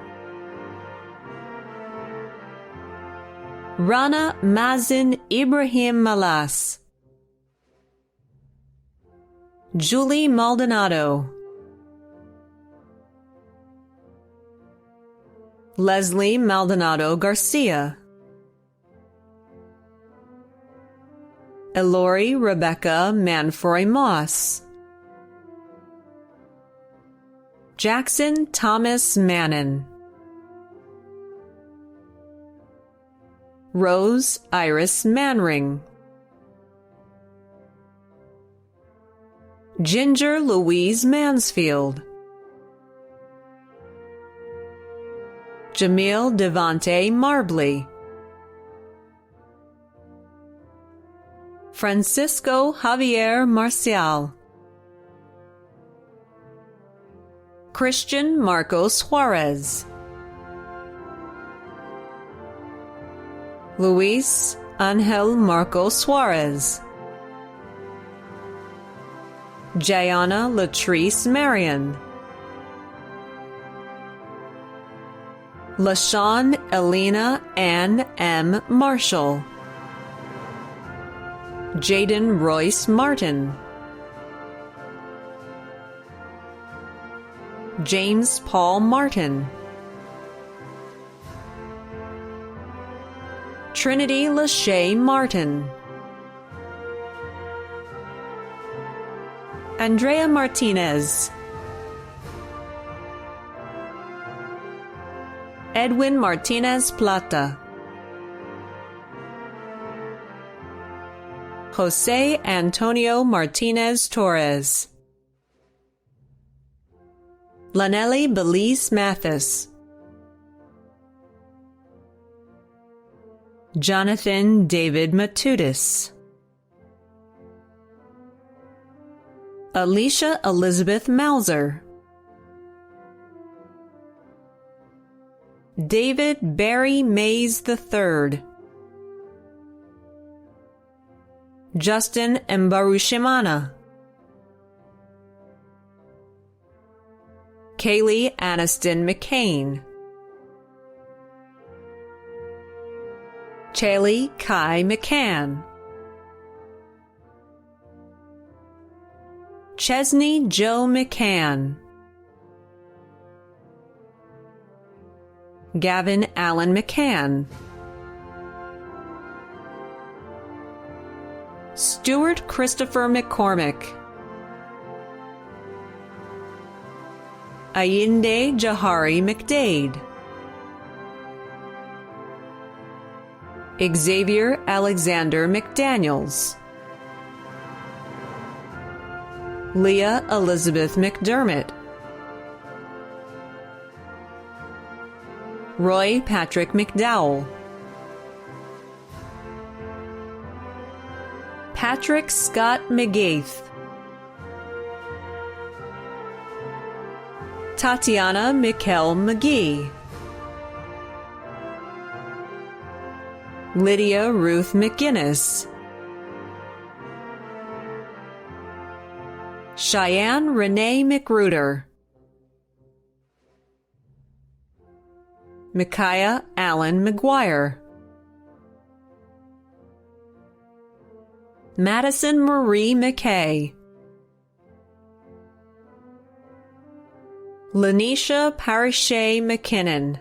Rana Mazin Ibrahim Malas, Julie Maldonado, Leslie Maldonado Garcia, Elori Rebecca Manfroy Moss, Jackson Thomas Mannon, Rose Iris Manring, Ginger Louise Mansfield, Jamil Devante Marbley, Francisco Javier Marcial, Christian Marcos Suarez, Luis Angel Marcos Suarez, Jayana Latrice Marion, LaShawn Elena Ann M. Marshall, Jaden Royce Martin, James Paul Martin, Trinity Lachey Martin, Andrea Martinez, Edwin Martinez Plata, Jose Antonio Martinez Torres, Lanelli Belize Mathis, Jonathan David Matudis, Alicia Elizabeth Mauser, David Barry Mays III, Justin Mbarushimana, Kaylee Aniston McCain, Chaley Kai McCann, Chesney Joe McCann, Gavin Allen McCann, Stuart Christopher McCormick, Ayinde Jahari McDade, Xavier Alexander McDaniels, Leah Elizabeth McDermott, Roy Patrick McDowell, Patrick Scott McGaith, Tatiana Mikkel McGee, Lydia Ruth McGinnis, Cheyenne Renee McRuder, Micaiah Allen McGuire, Madison Marie McKay, Lanisha Parishay McKinnon,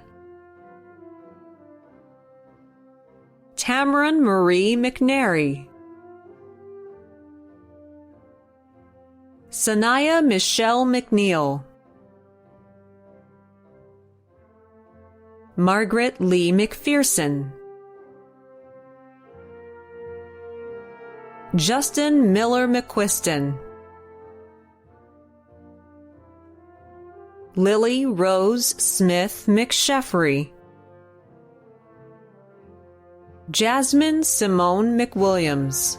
Tamron Marie McNary, Sanaya Michelle McNeil, Margaret Lee McPherson, Justin Miller McQuiston, Lily Rose Smith McSheffrey, Jasmine Simone McWilliams,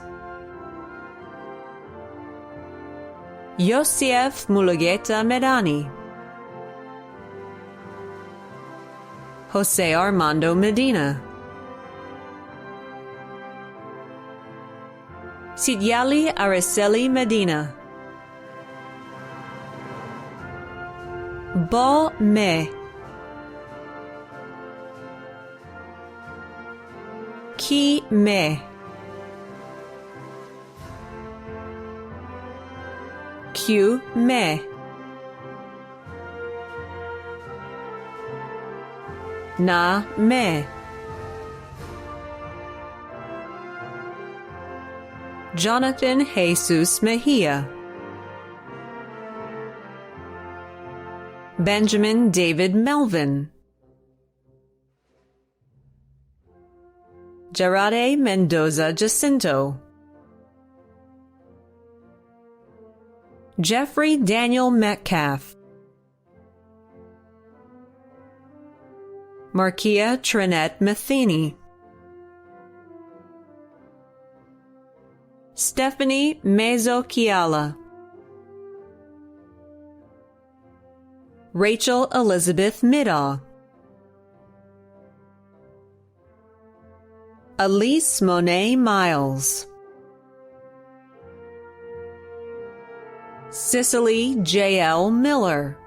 Yosef Mulugeta Medani, Jose Armando Medina, Sidyali Araceli Medina, Bo Me, Ki Me, Q Me, Na Me, Jonathan Jesus Mejia, Benjamin David Melvin, Jarade Mendoza Jacinto, Jeffrey Daniel Metcalf, Markia Trinette Matheny, Stephanie Mezo Kiala, Rachel Elizabeth Middaw, Elise Monet Miles, Cicely J.L. Miller,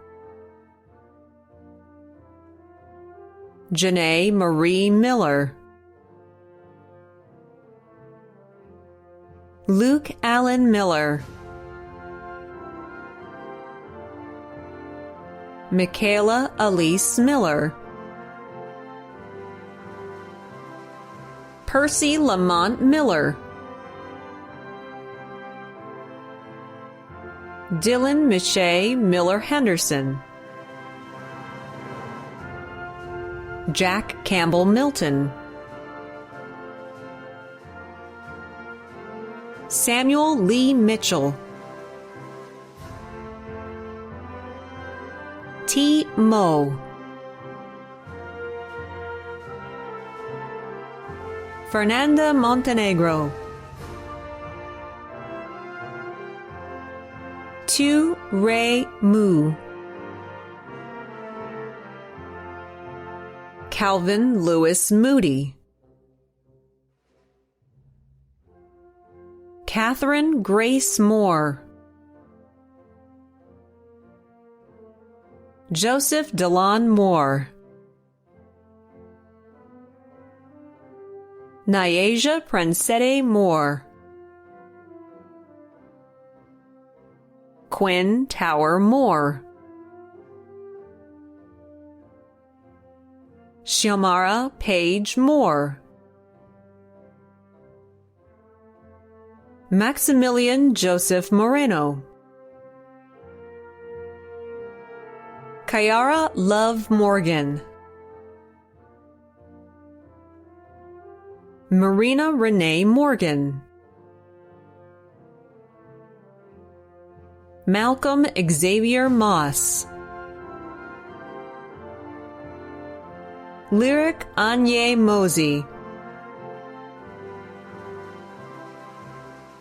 Janae Marie Miller, Luke Allen Miller, Michaela Elise Miller, Percy Lamont Miller, Dylan Miche Miller Henderson, Jack Campbell Milton, Samuel Lee Mitchell, T. Moe, Fernanda Montenegro, Tu Ray Mu, Calvin Lewis Moody, Catherine Grace Moore, Joseph Delon Moore, Nyasia Pransete Moore, Quinn Tower Moore, Xiomara Page Moore, Maximilian Joseph Moreno, Kiara Love Morgan, Marina Renee Morgan, Malcolm Xavier Moss, Lyric Anye Mosey,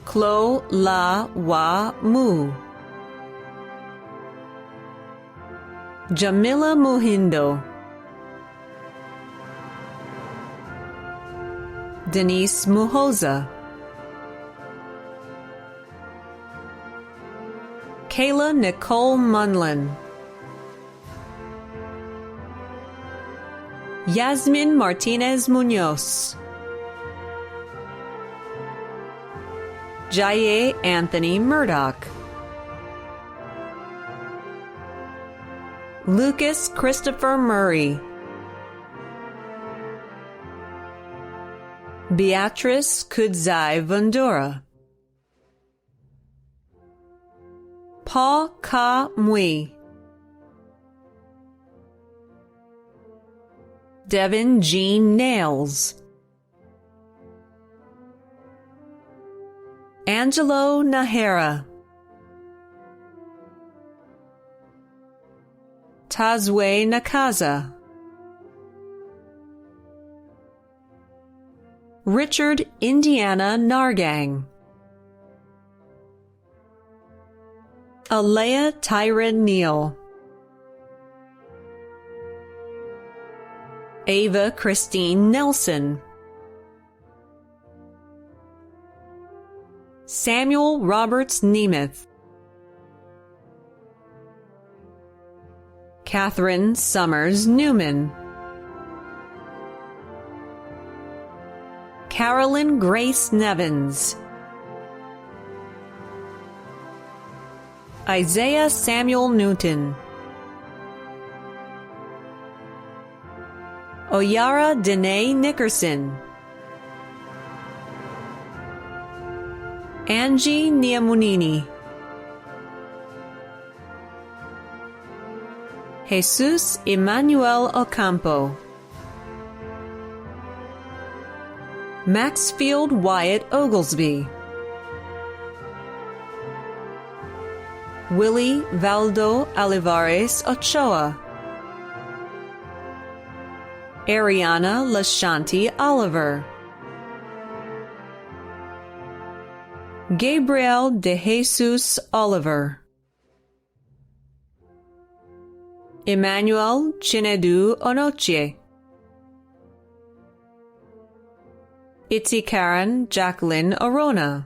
Klo La Wa Mu, Jamila Muhindo, Denise Muhoza, Kayla Nicole Munlin, Yasmin Martinez Munoz, Jaye Anthony Murdoch, Lucas Christopher Murray, Beatrice Kudzai Vundura, Paul Ka Mui, Devin Jean Nails, Angelo Nahara, Tazwe Nakaza, Richard Indiana Nargang, Alea Tyron Neal, Ava Christine Nelson, Samuel Roberts Nemeth, Catherine Summers Newman, Carolyn Grace Nevins, Isaiah Samuel Newton, Oyara Danae Nickerson, Angie Niamunini, Jesus Emmanuel Ocampo, Maxfield Wyatt Oglesby, Willie Valdo Olivares Ochoa, Ariana Lashanti Oliver, Gabriel De Jesus Oliver, Emmanuel Chinedu Onochie, Itzi Karen Jacqueline Orona,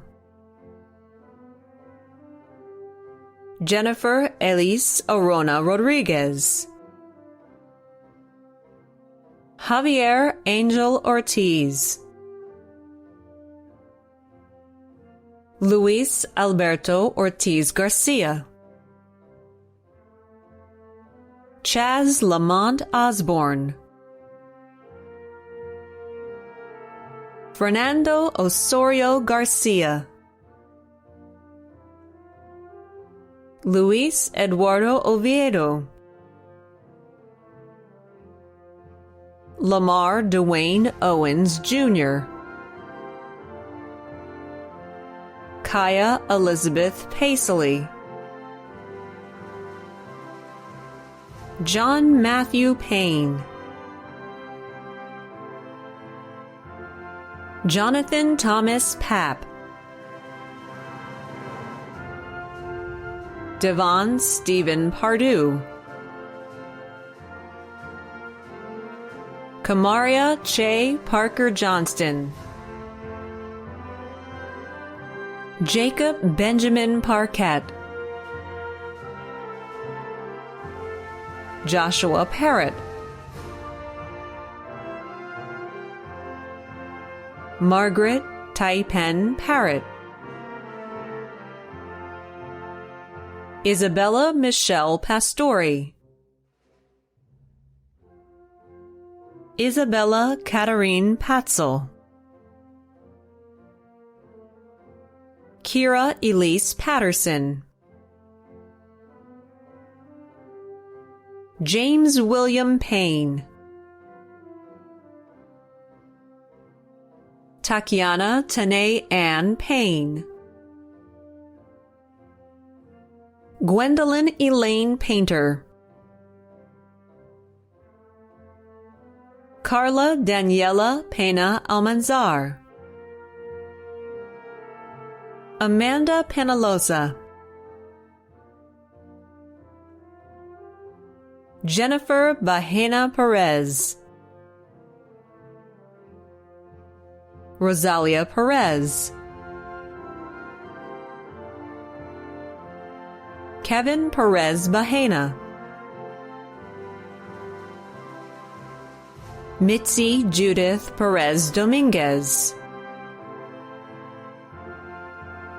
Jennifer Elise Orona Rodriguez, Javier Angel Ortiz, Luis Alberto Ortiz Garcia, Chaz Lamont Osborne, Fernando Osorio Garcia, Luis Eduardo Oviedo, Lamar Dwayne Owens Jr., Kaya Elizabeth Paisley, John Matthew Payne, Jonathan Thomas Papp, Devon Stephen Pardue, Kamaria Che Parker Johnston, Jacob Benjamin Parquette, Joshua Parrott, Margaret Taipen Parrott, Isabella Michelle Pastori, Isabella Katarine Patzel. Kira Elise Patterson. James William Payne. Takiana Tanae Ann Payne. Gwendolyn Elaine Painter. Carla Daniela Pena Almanzar. Amanda Penaloza. Jennifer Bahena Perez. Rosalia Perez. Kevin Perez Bahena. Mitzi Judith Perez Dominguez.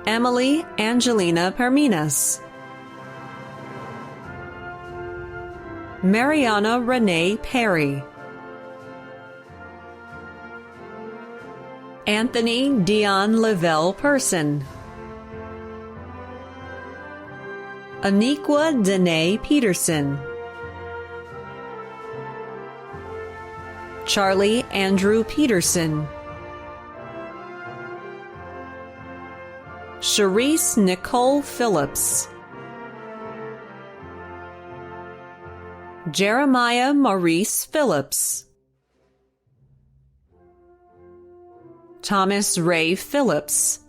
Emily Angelina Perminas. Mariana Renee Perry. Anthony Dion Lavelle Person. Aniqua Danae Peterson. Charlie Andrew Peterson. Charisse Nicole Phillips. Jeremiah Maurice Phillips. Thomas Ray Phillips.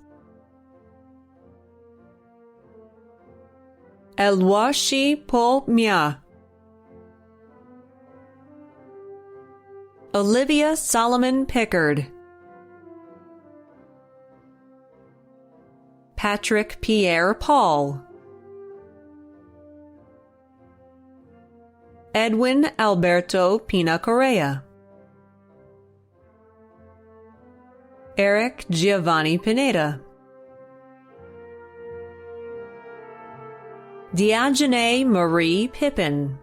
Elwashi Paul Mia. Olivia Solomon Pickard. Patrick Pierre Paul. Edwin Alberto Pina Correa. Eric Giovanni Pineda. Diogene Marie Pippin.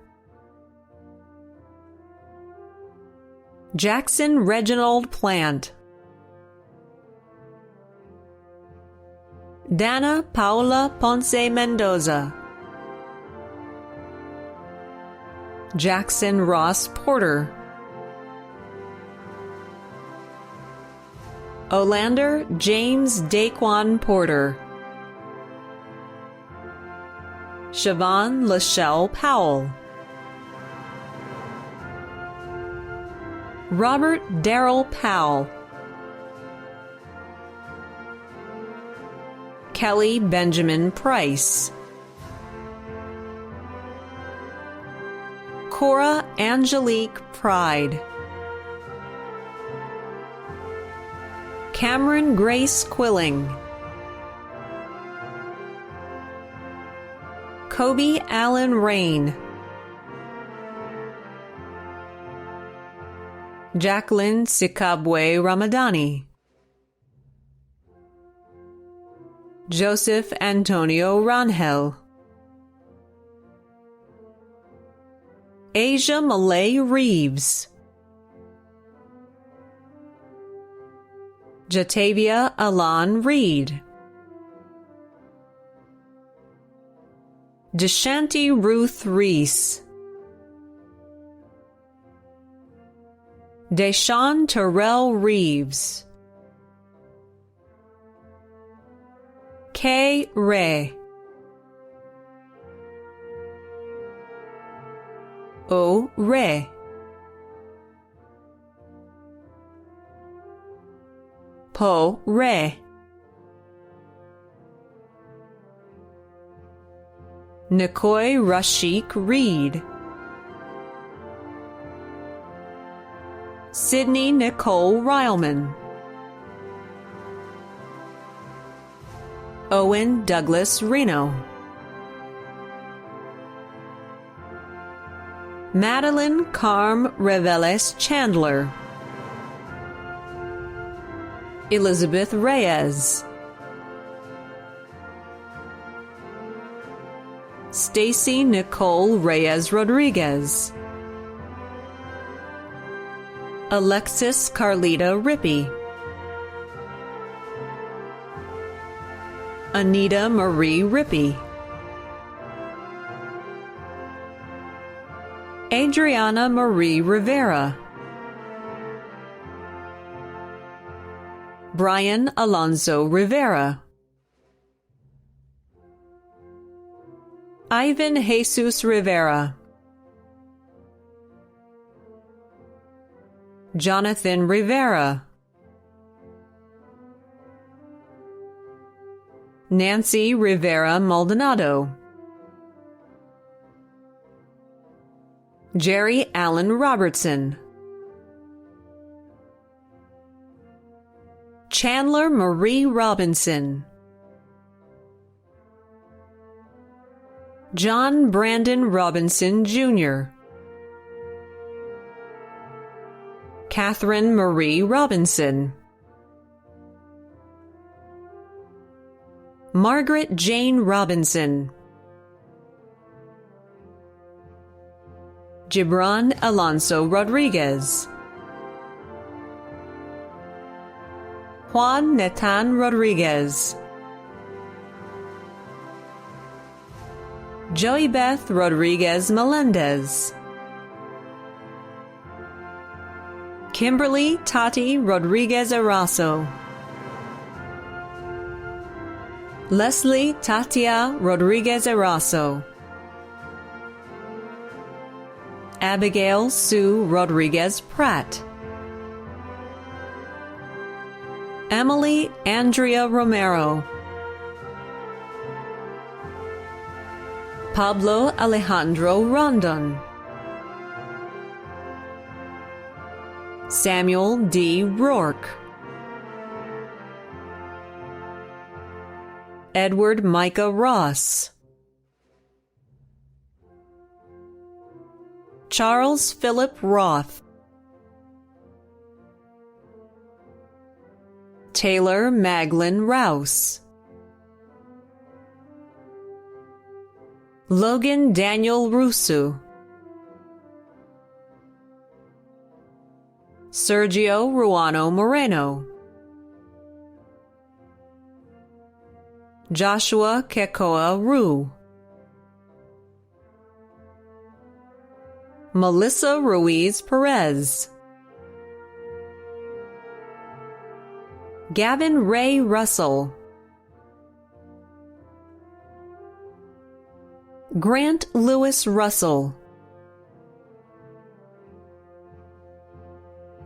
Jackson Reginald Plant. Dana Paula Ponce Mendoza. Jackson Ross Porter. Olander James Daquan Porter. Siobhan Lachelle Powell. Robert Darrell Powell. Kelly Benjamin Price. Cora Angelique Pride. Cameron Grace Quilling. Kobe Allen Rain. Jacqueline Sikabwe Ramadani. Joseph Antonio Rangel. Asia Malay Reeves. Jatavia Alan Reed. Deshanti Ruth Reese. Deshawn Terrell Reeves. Kay Ray. O. Ray. Po Ray. Nikoi Rashik Reed. Sydney Nicole Rileman. Owen Douglas Reno. Madeline Carm Reveles Chandler. Elizabeth Reyes. Stacy Nicole Reyes Rodriguez. Alexis Carlita Rippey, Anita Marie Rippey, Adriana Marie Rivera, Brian Alonso Rivera, Ivan Jesus Rivera, Jonathan Rivera, Nancy Rivera Maldonado, Jerry Allen Robertson, Chandler Marie Robinson, John Brandon Robinson Jr., Catherine Marie Robinson, Margaret Jane Robinson, Gibran Alonso Rodriguez, Juan Netan Rodriguez, Joey Beth Rodriguez Melendez, Kimberly Tati Rodriguez Araso, Leslie Tatia Rodriguez Araso, Abigail Sue Rodriguez Pratt, Emily Andrea Romero, Pablo Alejandro Rondon, Samuel D. Rourke, Edward Micah Ross, Charles Philip Roth, Taylor Maglin Rouse, Logan Daniel Rusu, Sergio Ruano Moreno, Joshua Kekoa Rue, Melissa Ruiz Perez, Gavin Ray Russell, Grant Lewis Russell,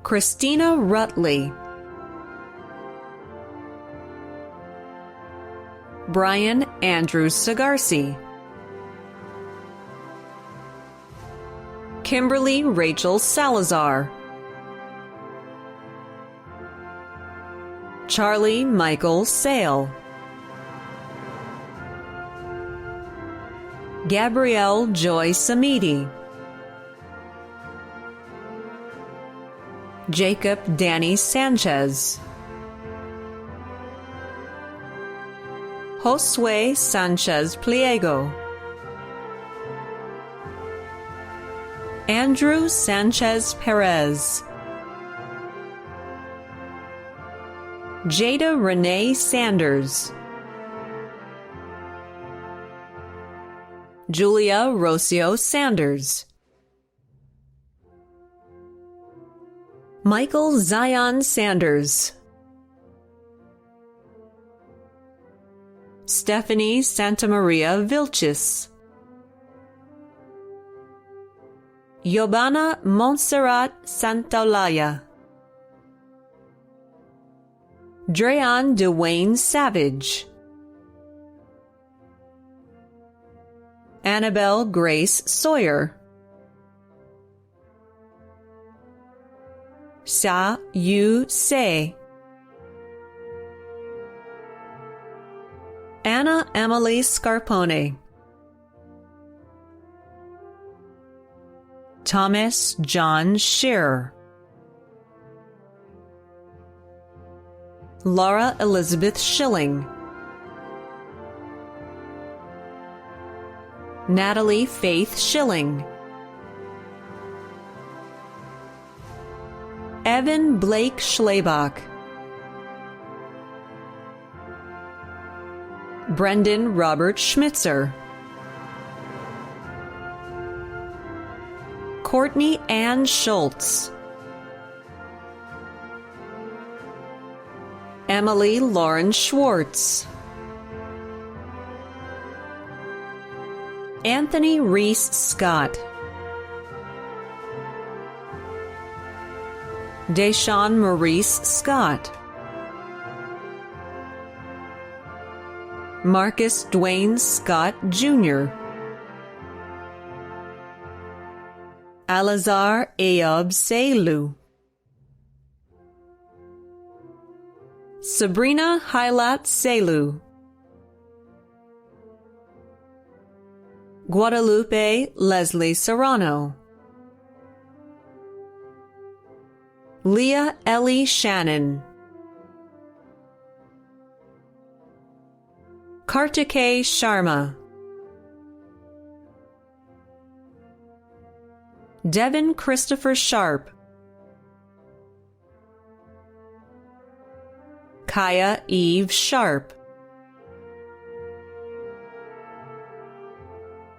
Christina Rutley, Brian Andrew Sagarsi, Kimberly Rachel Salazar, Charlie Michael Sale, Gabrielle Joy Samidi, Jacob Danny Sanchez, Josue Sanchez Pliego, Andrew Sanchez Perez, Jada Renee Sanders, Julia Rocio Sanders, Michael Zion Sanders, Stephanie Santamaria Vilchis, Yobana Montserrat Santaolalla, Dreon Dwayne Savage, Annabelle Grace Sawyer, Sa Yu Se, Anna Emily Scarpone, Thomas John Scherer, Laura Elizabeth Schilling, Natalie Faith Schilling, Evan Blake Schlebach, Brendan Robert Schmitzer, Courtney Ann Schultz, Emily Lauren Schwartz, Anthony Reese Scott, Deshawn Maurice Scott, Marcus Dwayne Scott Jr., Alazar Ayob Seilu, Sabrina Hilat Seilu, Guadalupe Leslie Serrano, Leah Ellie Shannon, Kartikeya Sharma, Devin Christopher Sharp, Kaya Eve Sharp,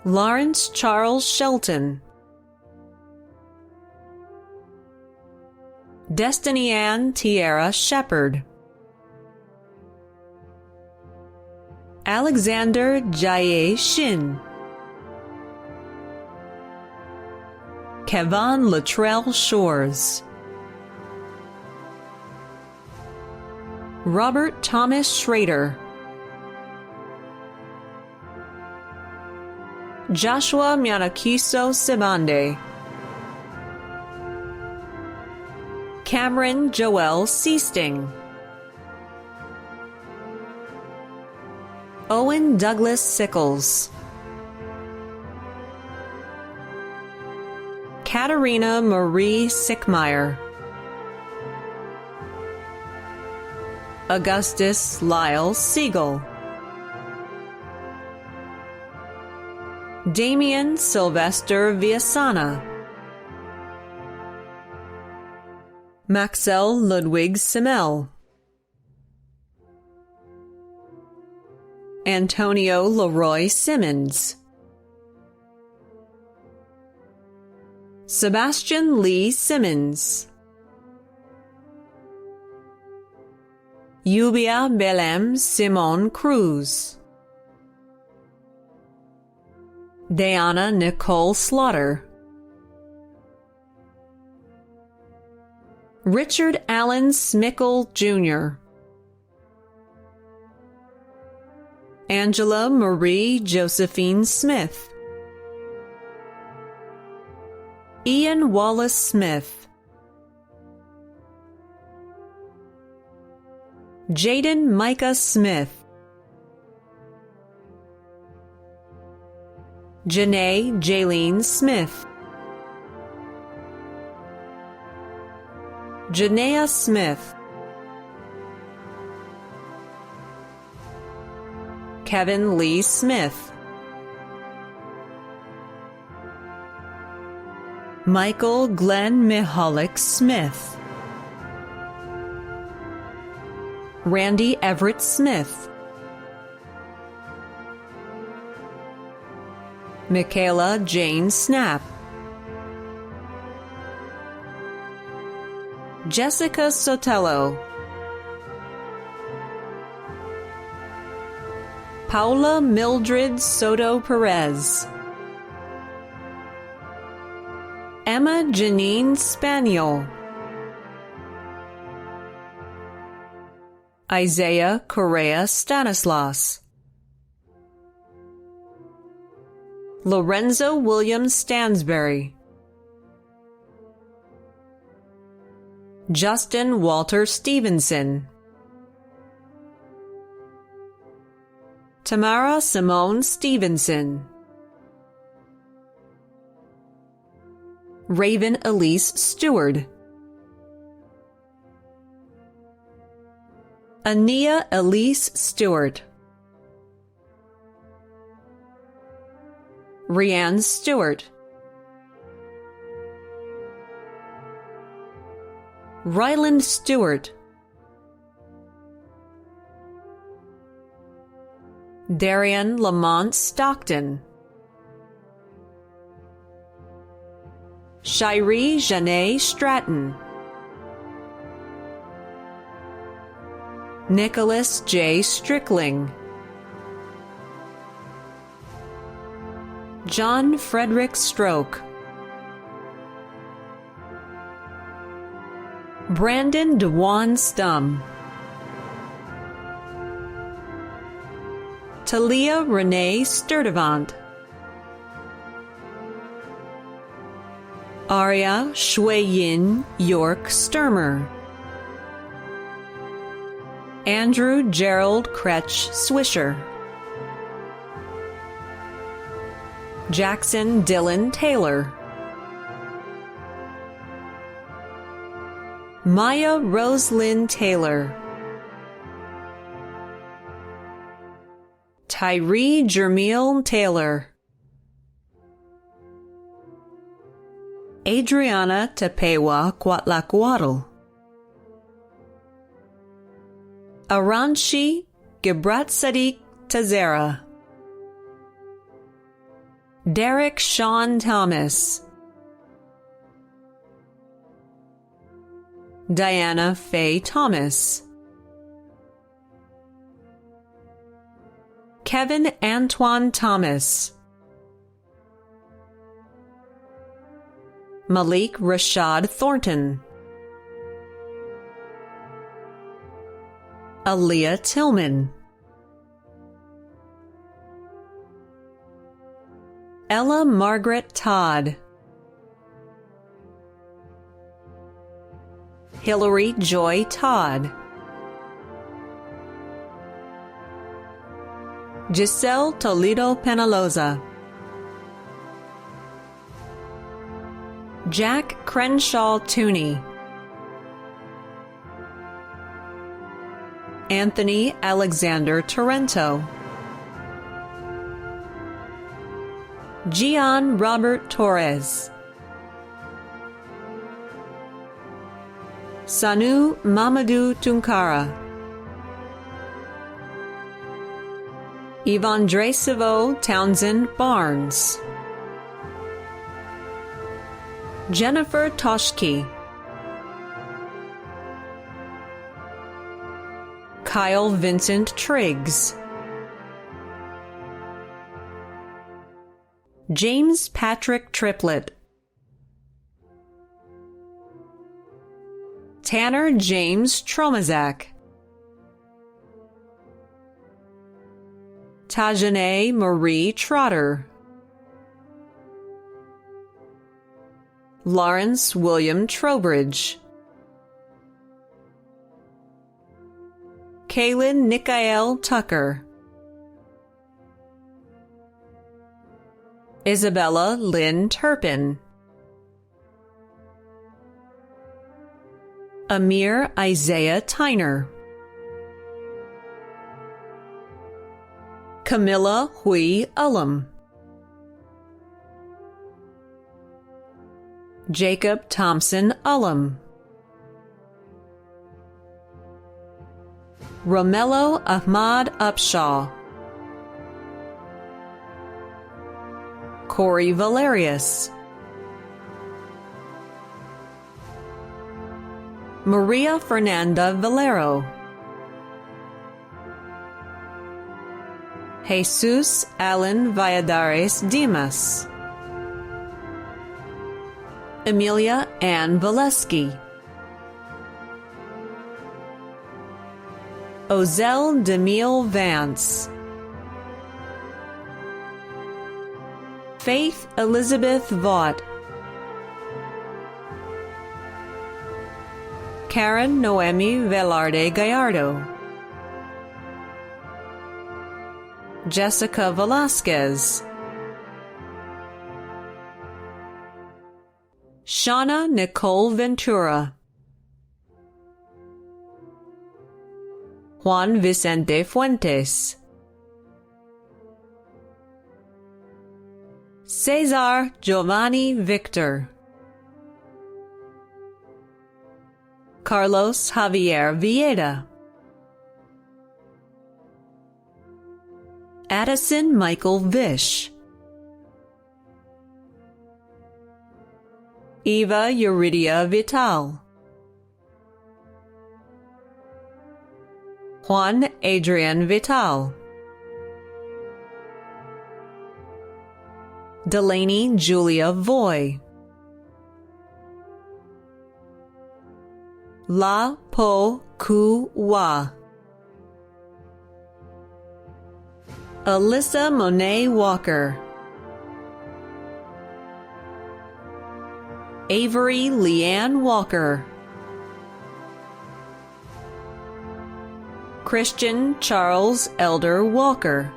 Lawrence Charles Shelton, Destiny Ann Tierra Shepard, Alexander Jaye Shin, Kevon Latrell Shores, Robert Thomas Schrader, Joshua Mianakiso Sibande, Cameron Joel Seasting, Owen Douglas Sickles, Katarina Marie Sickmeyer, Augustus Lyle Siegel, Damian Sylvester Viasana, Maxell Ludwig Simmel, Antonio Leroy Simmons, Sebastian Lee Simmons, Yubia Belem Simon Cruz, Diana Nicole Slaughter, Richard Allen Smickle Jr., Angela Marie Josephine Smith, Ian Wallace Smith, Jaden Micah Smith, Janae Jaylene Smith, Janaea Smith, Kevin Lee Smith, Michael Glenn Mihalik Smith, Randy Everett Smith, Michaela Jane Snap, Jessica Sotelo, Paula Mildred Soto Perez, Emma Janine Spaniel, Isaiah Correa Stanislas, Lorenzo William Stansberry, Justin Walter Stevenson, Tamara Simone Stevenson, Raven Elise Stewart, Ania Elise Stewart, Rianne Stewart, Ryland Stewart, Darian Lamont Stockton, Shiree Janae Stratton, Nicholas J. Strickling, John Frederick Stroke, Brandon DeWan Stum, Talia Renee Sturdivant, Arya Shui-Yin York Sturmer, Andrew Gerald Kretsch Swisher, Jackson Dylan Taylor, Maya Roselyn Taylor, Tyree Jermiel Taylor, Adriana Tepewa Cuatlacuatl, Aranshi Gibrat Tazera, Derek Sean Thomas, Diana Faye Thomas, Kevin Antoine Thomas, Malik Rashad Thornton, Aaliyah Tillman, Ella Margaret Todd, Hillary Joy Todd, Giselle Toledo Penaloza, Jack Crenshaw Tooney, Anthony Alexander Torrento, Gian Robert Torres, Sanu Mamadou Tunkara, Yvondre Savo Townsend Barnes, Jennifer Toshke, Kyle Vincent Triggs, James Patrick Triplett, Tanner James Tromazak, Tajane Marie Trotter, Lawrence William Trowbridge, Kaylin Nikael Tucker, Isabella Lynn Turpin, Amir Isaiah Tyner, Camilla Hui Ullum, Jacob Thompson Ullum, Romello Ahmad Upshaw, Corey Valerius, Maria Fernanda Valero, Jesus Alan Valladares Dimas, Emilia Ann Valesky, Ozell Demille Vance, Faith Elizabeth Vaught, Karen Noemi Velarde Gallardo, Jessica Velasquez, Shauna Nicole Ventura, Juan Vicente Fuentes, Cesar Giovanni Victor, Carlos Javier Vieda. Addison Michael Vish. Eva Euridia Vital. Juan Adrian Vital. Delaney Julia Voy. La Po Ku Wa. Alyssa Monet Walker. Avery Leanne Walker. Christian Charles Elder Walker.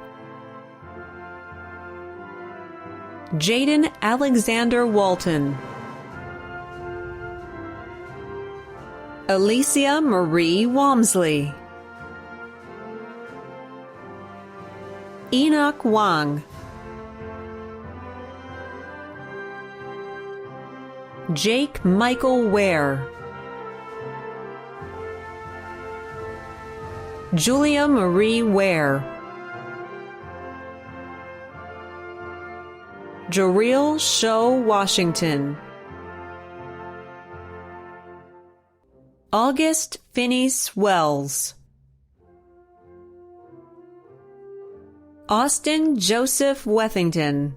Jaden Alexander Walton. Alicia Marie Walmsley. Enoch Wang. Jake Michael Ware. Julia Marie Ware. Jareel Show Washington. August Phineas Wells. Austin Joseph Wethington.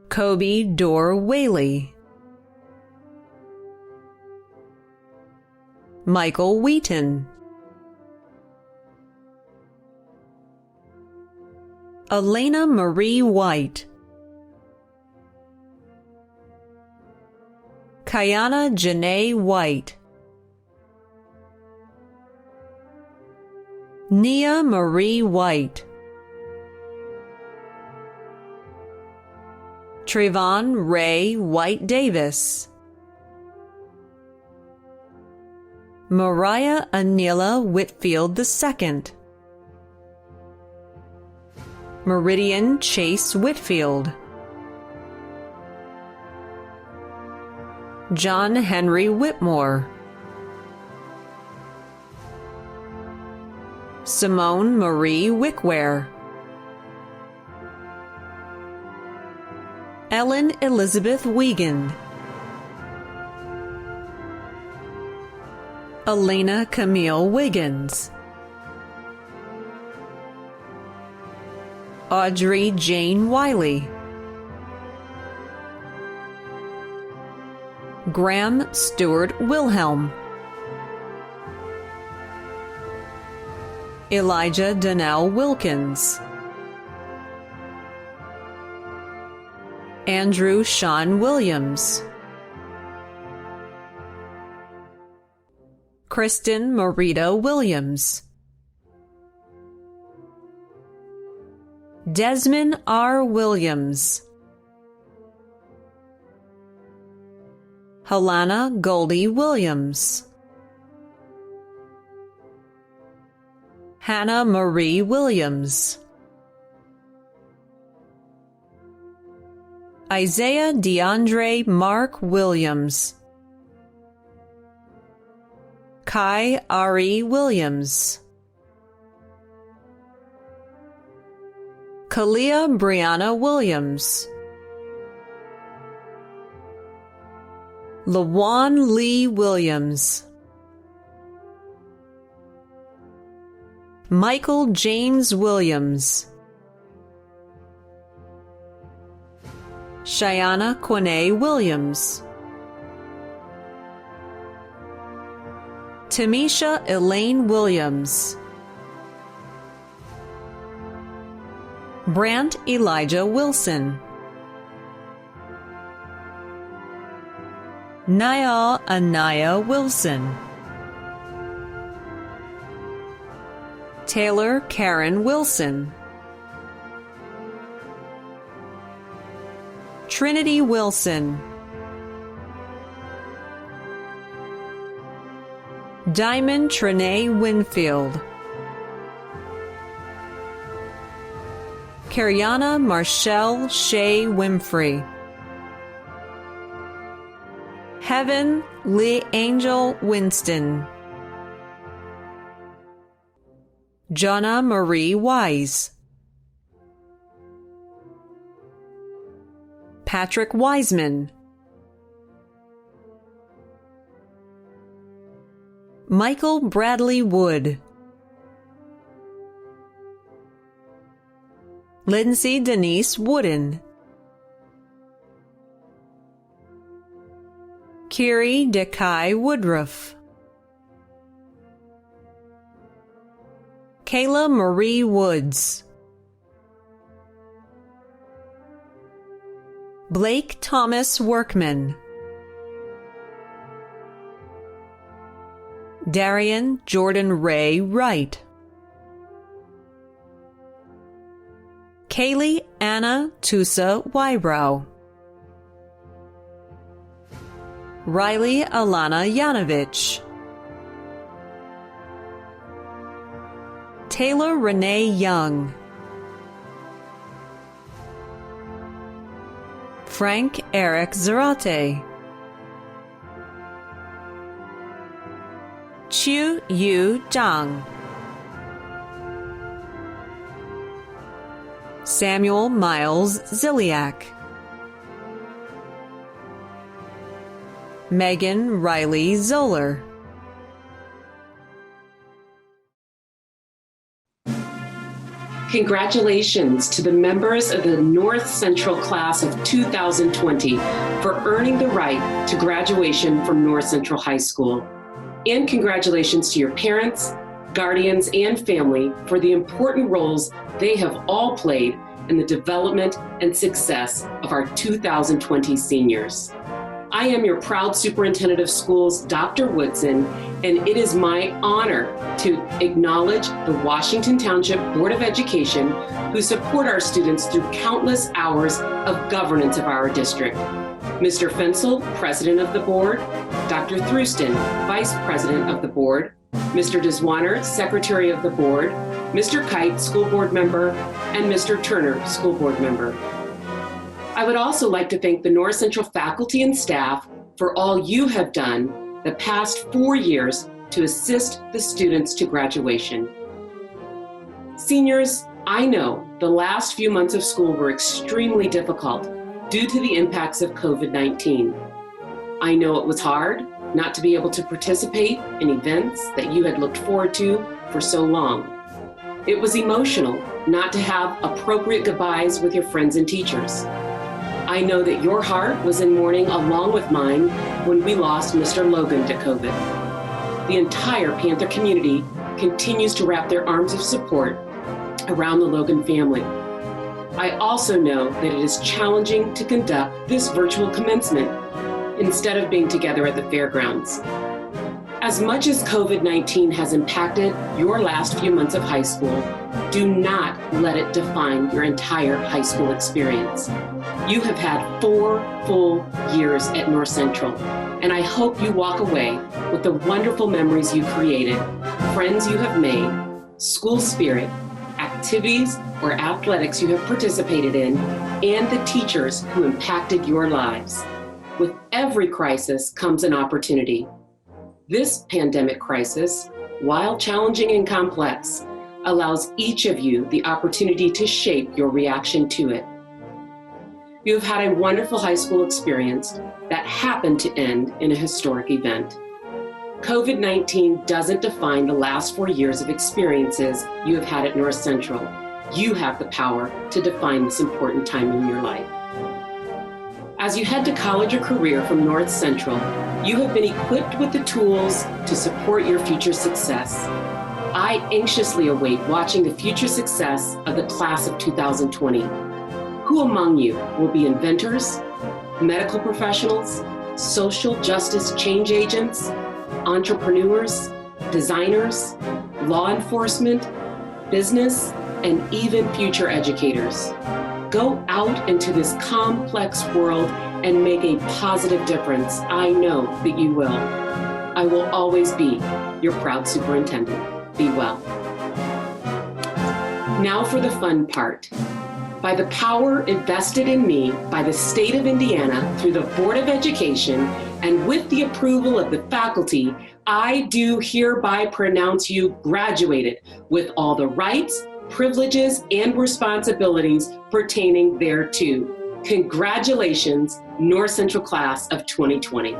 Kobe Dor Whaley. Michael Wheaton. Elena Marie White. Kayana Janae White. Nia Marie White. Trayvon Ray White Davis. Mariah Anila Whitfield II. Meridian Chase Whitfield. John Henry Whitmore. Simone Marie Wickware. Ellen Elizabeth Wiegand. Elena Camille Wiggins. Audrey Jane Wiley. Graham Stewart Wilhelm. Elijah Donnell Wilkins. Andrew Sean Williams. Kristen Marita Williams. Desmond R. Williams. Helena Goldie Williams. Hannah Marie Williams. Isaiah DeAndre Mark Williams. Kai Ari Williams. Kalia Brianna Williams. LaJuan Lee Williams. Michael James Williams. Cheyenne Quene Williams. Tamisha Elaine Williams. Brant Elijah Wilson. Niall Anaya Wilson. Taylor Karen Wilson. Trinity Wilson. Diamond Trinae Winfield. Karyana Marshall Shea Winfrey. Heaven Lee Angel Winston. Jonna Marie Wise. Patrick Wiseman. Michael Bradley Wood. Lindsay Denise Wooden. Kiri Dekai Woodruff. Kayla Marie Woods. Blake Thomas Workman. Darian Jordan Ray Wright. Kaylee Anna Tusa Wybrow. Riley Alana Yanovich. Taylor Renee Young. Frank Eric Zarate. Chu Yu Zhang. Samuel Miles Ziliak. Megan Riley Zoller. Congratulations to the members of the North Central Class of 2020 for earning the right to graduation from North Central High School. And congratulations to your parents, guardians, and family for the important roles they have all played in the development and success of our 2020 seniors. I am your proud Superintendent of Schools, Dr. Woodson, and it is my honor to acknowledge the Washington Township Board of Education who support our students through countless hours of governance of our district. Mr. Fensel, President of the Board, Dr. Thruston, Vice President of the Board, Mr. Deswaner, Secretary of the Board, Mr. Kite, School Board Member, and Mr. Turner, School Board Member. I would also like to thank the North Central faculty and staff for all you have done the past 4 years to assist the students to graduation. Seniors, I know the last few months of school were extremely difficult due to the impacts of COVID-19. I know it was hard not to be able to participate in events that you had looked forward to for so long. It was emotional not to have appropriate goodbyes with your friends and teachers. I know that your heart was in mourning along with mine when we lost Mr. Logan to COVID. The entire Panther community continues to wrap their arms of support around the Logan family. I also know that it is challenging to conduct this virtual commencement instead of being together at the fairgrounds. As much as COVID-19 has impacted your last few months of high school, do not let it define your entire high school experience. You have had 4 full years at North Central, and I hope you walk away with the wonderful memories you created, friends you have made, school spirit, activities or athletics you have participated in, and the teachers who impacted your lives. With every crisis comes an opportunity. This pandemic crisis, while challenging and complex, allows each of you the opportunity to shape your reaction to it. You have had a wonderful high school experience that happened to end in a historic event. COVID-19 doesn't define the last 4 years of experiences you have had at North Central. You have the power to define this important time in your life. As you head to college or career from North Central, you have been equipped with the tools to support your future success. I anxiously await watching the future success of the class of 2020. Who among you will be inventors, medical professionals, social justice change agents, entrepreneurs, designers, law enforcement, business, and even future educators? Go out into this complex world and make a positive difference. I know that you will. I will always be your proud superintendent. Be well. Now for the fun part. By the power invested in me by the state of Indiana through the Board of Education and with the approval of the faculty, I do hereby pronounce you graduated with all the rights, privileges, and responsibilities pertaining thereto. Congratulations, North Central Class of 2020.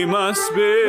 Must be